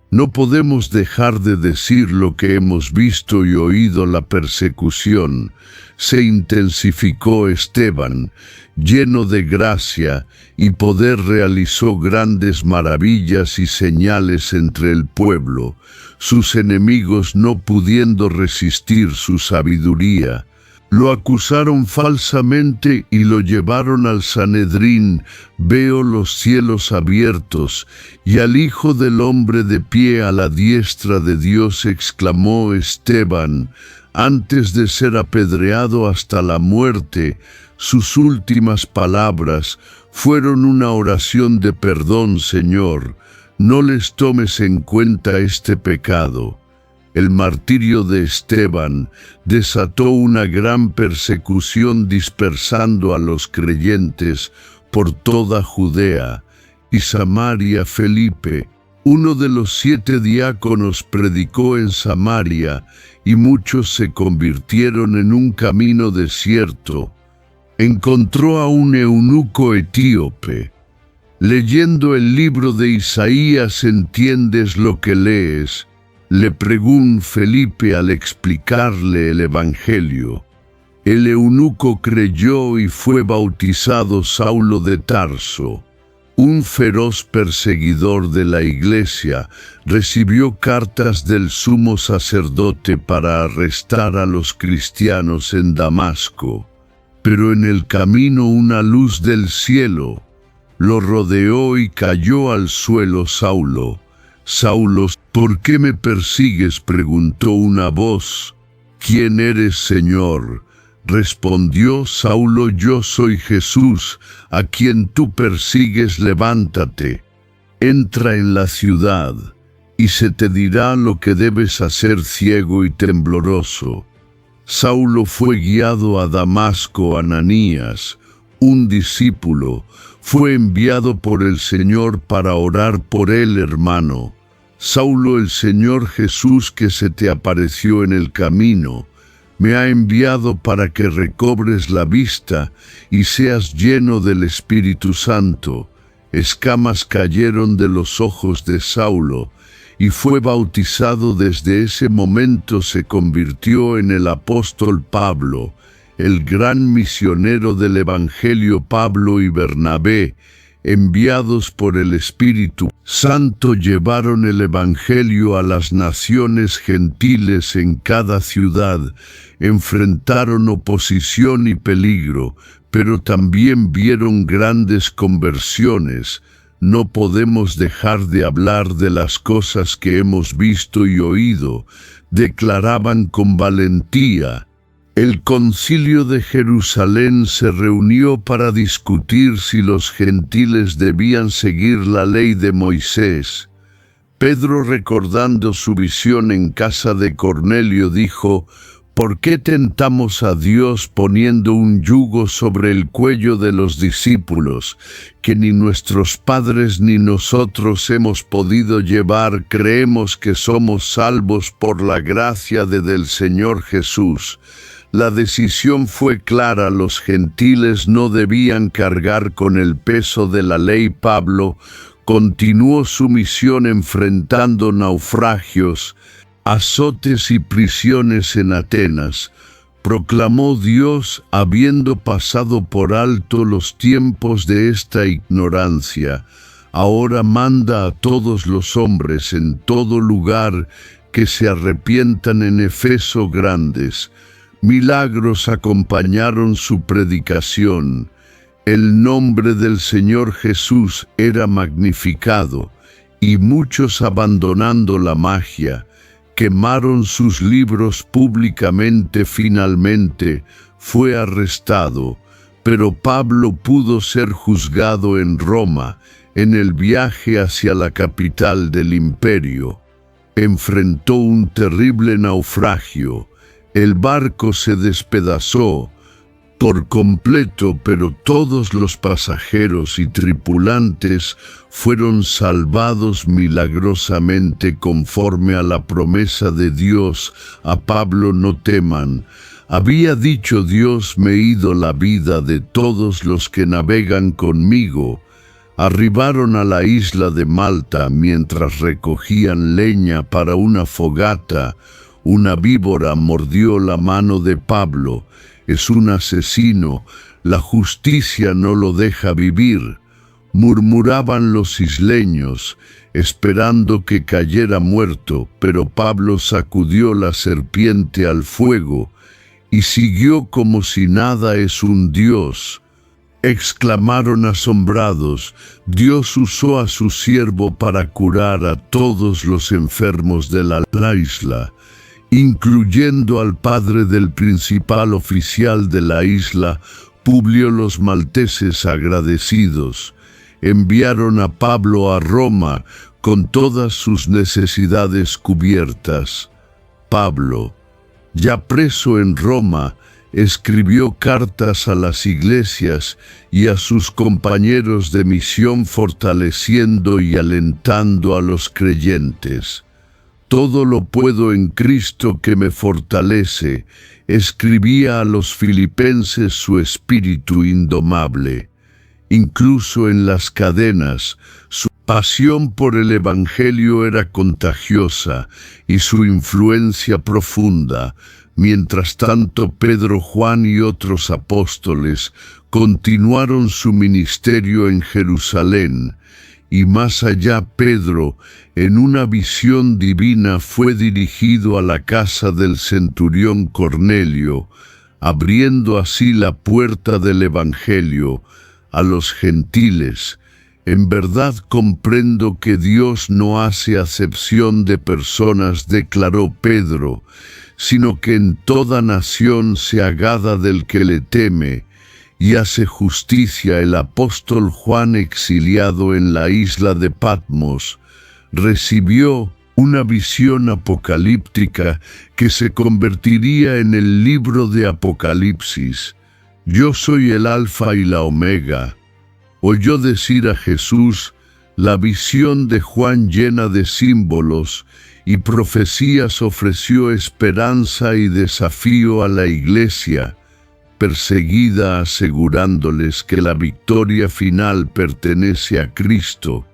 no podemos dejar de decir lo que hemos visto y oído. La persecución se intensificó. Esteban, lleno de gracia y poder, realizó grandes maravillas y señales entre el pueblo, sus enemigos, no pudiendo resistir su sabiduría, lo acusaron falsamente y lo llevaron al Sanedrín. Veo los cielos abiertos y al Hijo del Hombre de pie a la diestra de Dios, exclamó Esteban, antes de ser apedreado hasta la muerte. Sus últimas palabras fueron una oración de perdón: Señor, no les tomes en cuenta este pecado. El martirio de Esteban desató una gran persecución, dispersando a los creyentes por toda Judea y Samaria. Felipe, uno de los 7 diáconos, predicó en Samaria, y muchos se convirtieron. En un camino desierto encontró a un eunuco etíope Leyendo el libro de Isaías, ¿entiendes lo que lees?, le preguntó Felipe al explicarle el Evangelio. El eunuco creyó y fue bautizado Saulo de Tarso. Un feroz perseguidor de la iglesia recibió cartas del sumo sacerdote para arrestar a los cristianos en Damasco. Pero en el camino una luz del cielo lo rodeó y cayó al suelo. Saulo, Saulo, ¿por qué me persigues?, preguntó una voz. ¿Quién eres, Señor?, respondió Saulo. Yo soy Jesús, a quien tú persigues. Levántate, entra en la ciudad, y se te dirá lo que debes hacer. Ciego y tembloroso, Saulo fue guiado a Damasco. Ananías, un discípulo, fue enviado por el Señor para orar por él. Hermano Saulo, el Señor Jesús que se te apareció en el camino, me ha enviado para que recobres la vista y seas lleno del Espíritu Santo. Escamas cayeron de los ojos de Saulo, y fue bautizado. Desde ese momento se convirtió en el apóstol Pablo, el gran misionero del Evangelio. Pablo y Bernabé, enviados por el Espíritu Santo, llevaron el Evangelio a las naciones gentiles en cada ciudad. Enfrentaron oposición y peligro, pero también vieron grandes conversiones. No podemos dejar de hablar de las cosas que hemos visto y oído, declaraban con valentía. El Concilio de Jerusalén se reunió para discutir si los gentiles debían seguir la ley de Moisés. Pedro, recordando su visión en casa de Cornelio, dijo: ¿por qué tentamos a Dios poniendo un yugo sobre el cuello de los discípulos que ni nuestros padres ni nosotros hemos podido llevar? Creemos que somos salvos por la gracia del Señor Jesús. La decisión fue clara: los gentiles no debían cargar con el peso de la ley. Pablo continuó su misión enfrentando naufragios, azotes y prisiones en Atenas. Proclamó: Dios, habiendo pasado por alto los tiempos de esta ignorancia, ahora manda a todos los hombres en todo lugar que se arrepientan. En Éfeso grandes milagros acompañaron su predicación. El nombre del Señor Jesús era magnificado, y muchos, abandonando la magia, quemaron sus libros públicamente. Finalmente fue arrestado, pero Pablo pudo ser juzgado en Roma en el viaje hacia la capital del imperio. Enfrentó un terrible naufragio. El barco se despedazó por completo, pero todos los pasajeros y tripulantes fueron salvados milagrosamente conforme a la promesa de Dios. A Pablo: no teman, había dicho Dios, me he ido la vida de todos los que navegan conmigo. Arribaron a la isla de Malta. Mientras recogían leña para una fogata, una víbora mordió la mano de Pablo. Es un asesino, la justicia no lo deja vivir, murmuraban los isleños, esperando que cayera muerto, pero Pablo sacudió la serpiente al fuego y siguió como si nada. Es un Dios, exclamaron asombrados. Dios usó a su siervo para curar a todos los enfermos de la isla, incluyendo al padre del principal oficial de la isla, Publio. Los malteses, agradecidos, enviaron a Pablo a Roma con todas sus necesidades cubiertas. Pablo, ya preso en Roma, escribió cartas a las iglesias y a sus compañeros de misión, fortaleciendo y alentando a los creyentes. Todo lo puedo en Cristo que me fortalece, escribía a los filipenses. Su espíritu indomable incluso en las cadenas. Su pasión por el Evangelio era contagiosa y su influencia profunda. Mientras tanto, Pedro, Juan y otros apóstoles continuaron su ministerio en Jerusalén. Y más allá, Pedro, en una visión divina, fue dirigido a la casa del centurión Cornelio, abriendo así la puerta del Evangelio a los gentiles. En verdad comprendo que Dios no hace acepción de personas, declaró Pedro, sino que en toda nación se agada del que le teme, y hace justicia. El apóstol Juan, exiliado en la isla de Patmos, recibió una visión apocalíptica que se convertiría en el libro de Apocalipsis. Yo soy el Alfa y la Omega. Oyó decir a Jesús. La visión de Juan, llena de símbolos y profecías, ofreció esperanza y desafío a la iglesia perseguida, asegurándoles que la victoria final pertenece a Cristo.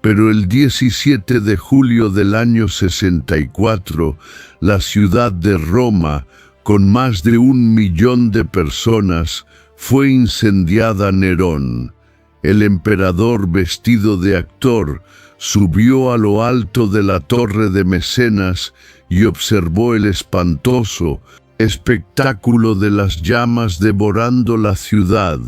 Pero el 17 de julio del año 64, la ciudad de Roma, con más de 1 millón de personas, fue incendiada. Nerón, el emperador vestido de actor, subió a lo alto de la torre de Mecenas y observó el espantoso espectáculo de las llamas devorando la ciudad.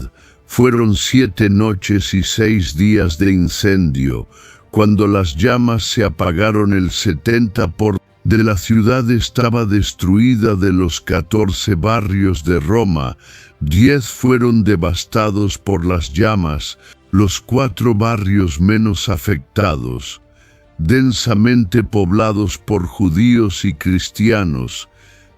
Fueron 7 noches y 6 días de incendio. Cuando las llamas se apagaron, el 70% de la ciudad estaba destruida. De los 14 barrios de Roma, 10 fueron devastados por las llamas. Los 4 barrios menos afectados, densamente poblados por judíos y cristianos,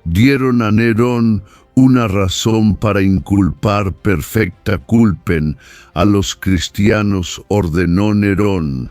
dieron a Nerón una razón para inculpar. Perfecta culpen a los cristianos, ordenó Nerón.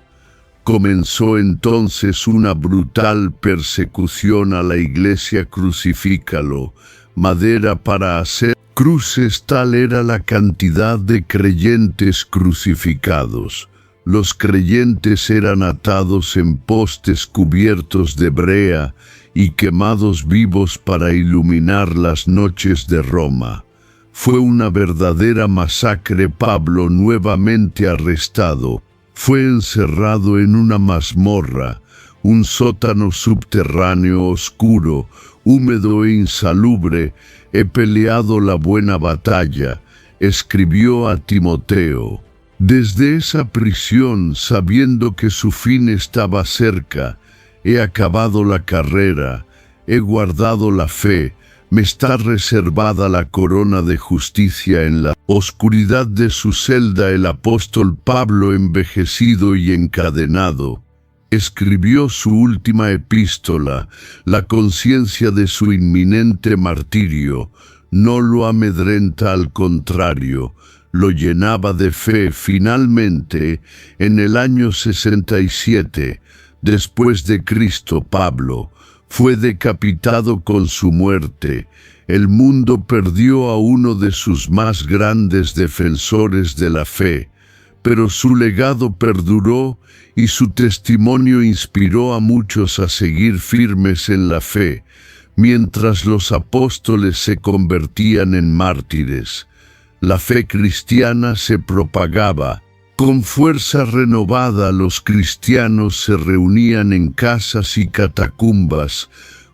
Comenzó entonces una brutal persecución a la iglesia. Crucifícalo. Madera para hacer cruces. Tal era la cantidad de creyentes crucificados. Los creyentes eran atados en postes cubiertos de brea y quemados vivos para iluminar las noches de Roma. Fue una verdadera masacre. Pablo, nuevamente arrestado, fue encerrado en una mazmorra, un sótano subterráneo oscuro, húmedo e insalubre. He peleado la buena batalla, escribió a Timoteo. Desde esa prisión, sabiendo que su fin estaba cerca, he acabado la carrera, he guardado la fe, me está reservada la corona de justicia. En la oscuridad de su celda, el apóstol Pablo, envejecido y encadenado, escribió su última epístola. La conciencia de su inminente martirio no lo amedrenta, al contrario, lo llenaba de fe. Finalmente, en el año 67, después de Cristo, Pablo fue decapitado. Con su muerte, el mundo perdió a uno de sus más grandes defensores de la fe, pero su legado perduró y su testimonio inspiró a muchos a seguir firmes en la fe, mientras los apóstoles se convertían en mártires. La fe cristiana se propagaba. Con fuerza renovada, los cristianos se reunían en casas y catacumbas,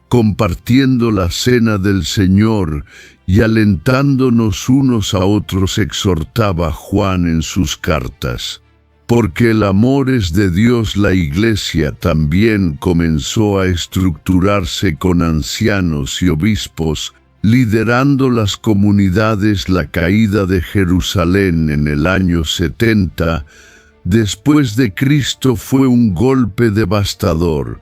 compartiendo la cena del Señor y alentándonos unos a otros, exhortaba Juan en sus cartas. Porque el amor es de Dios. La iglesia también comenzó a estructurarse con ancianos y obispos, liderando las comunidades. La caída de Jerusalén en el año 70 después de Cristo fue un golpe devastador,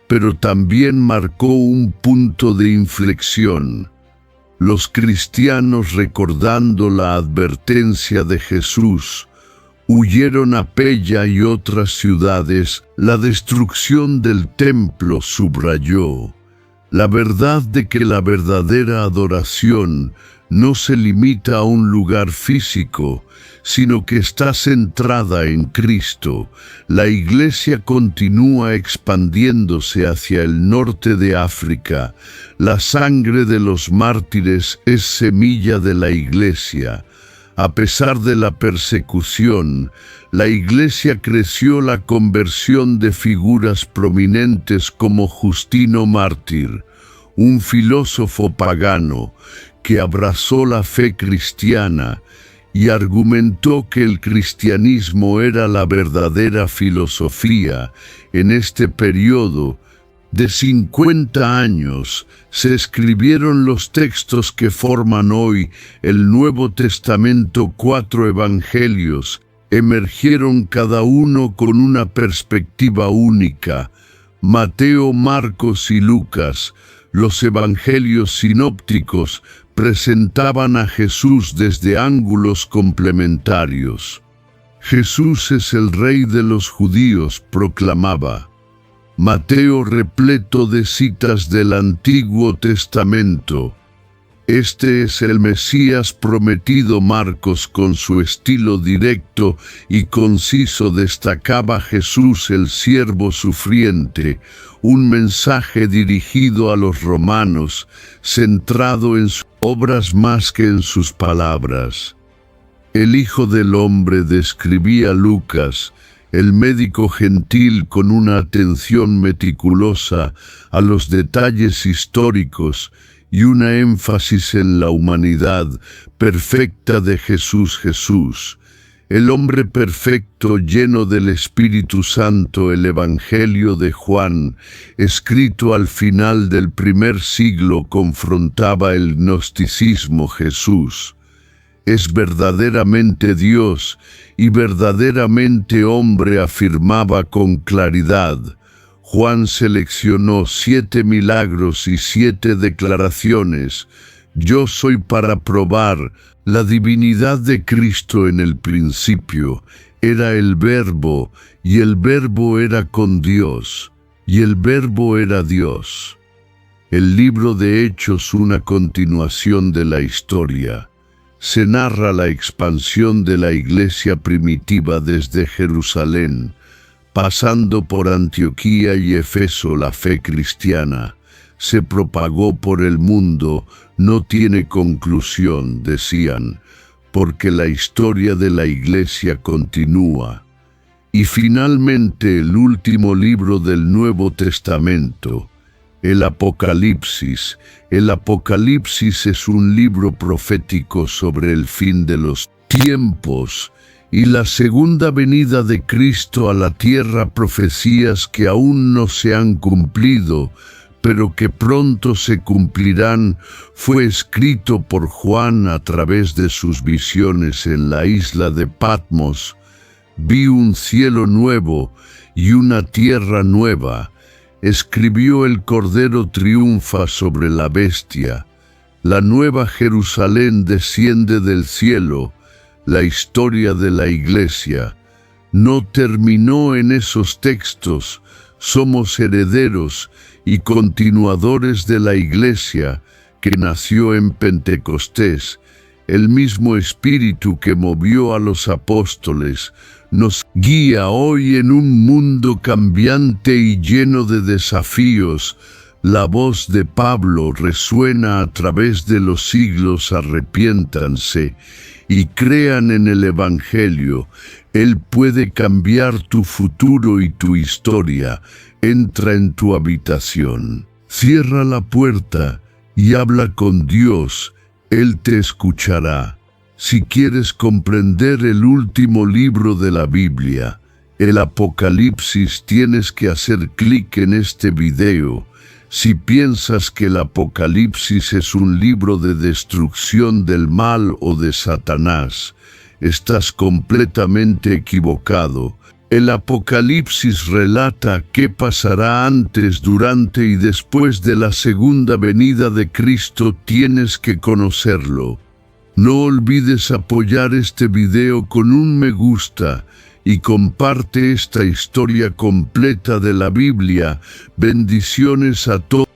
pero también marcó un punto de inflexión. Los cristianos, recordando la advertencia de Jesús, huyeron a Pella y otras ciudades. La destrucción del templo subrayó la verdad de que la verdadera adoración no se limita a un lugar físico, sino que está centrada en Cristo. La Iglesia continúa expandiéndose hacia el norte de África. La sangre de los mártires es semilla de la Iglesia. A pesar de la persecución, la Iglesia creció la conversión de figuras prominentes como Justino Mártir, un filósofo pagano que abrazó la fe cristiana y argumentó que el cristianismo era la verdadera filosofía. En este periodo de 50 años se escribieron los textos que forman hoy el Nuevo Testamento. 4 evangelios emergieron cada uno con una perspectiva única: Mateo, Marcos y Lucas. Los evangelios sinópticos presentaban a Jesús desde ángulos complementarios. Jesús es el Rey de los judíos, proclamaba. Mateo, repleto de citas del Antiguo Testamento. Este es el Mesías prometido. Marcos, con su estilo directo y conciso, destacaba Jesús, el siervo sufriente, un mensaje dirigido a los romanos, centrado en sus obras más que en sus palabras. El Hijo del Hombre, describía Lucas, el médico gentil, con una atención meticulosa a los detalles históricos y una énfasis en la humanidad perfecta de Jesús. Jesús, el hombre perfecto, lleno del Espíritu Santo. El Evangelio de Juan, escrito al final del primer siglo, confrontaba el gnosticismo. Jesús es verdaderamente Dios y verdaderamente hombre, afirmaba con claridad. Juan seleccionó 7 milagros y 7 declaraciones. Yo soy para probar la divinidad de Cristo. En el principio era el Verbo, y el Verbo era con Dios, y el Verbo era Dios. El libro de Hechos, una continuación de la historia. Se narra la expansión de la Iglesia primitiva desde Jerusalén, pasando por Antioquía y Éfeso. La fe cristiana se propagó por el mundo. No tiene conclusión, decían, porque la historia de la Iglesia continúa. Y finalmente el último libro del Nuevo Testamento, el Apocalipsis. El Apocalipsis es un libro profético sobre el fin de los tiempos y la segunda venida de Cristo a la tierra, profecías que aún no se han cumplido, pero que pronto se cumplirán. Fue escrito por Juan a través de sus visiones en la isla de Patmos. Vi un cielo nuevo y una tierra nueva. Escribió: el Cordero triunfa sobre la bestia. La nueva Jerusalén desciende del cielo. La historia de la Iglesia no terminó en esos textos. Somos herederos y continuadores de la Iglesia que nació en Pentecostés. El mismo Espíritu que movió a los apóstoles nos guía hoy en un mundo cambiante y lleno de desafíos. La voz de Pablo resuena a través de los siglos: arrepiéntanse y crean en el Evangelio. Él puede cambiar tu futuro y tu historia. Entra en tu habitación, cierra la puerta y habla con Dios. Él te escuchará. Si quieres comprender el último libro de la Biblia, el Apocalipsis, tienes que hacer clic en este video. Si piensas que el Apocalipsis es un libro de destrucción del mal o de Satanás, estás completamente equivocado. El Apocalipsis relata qué pasará antes, durante y después de la segunda venida de Cristo. Tienes que conocerlo. No olvides apoyar este video con un me gusta y comparte esta historia completa de la Biblia. Bendiciones a todos.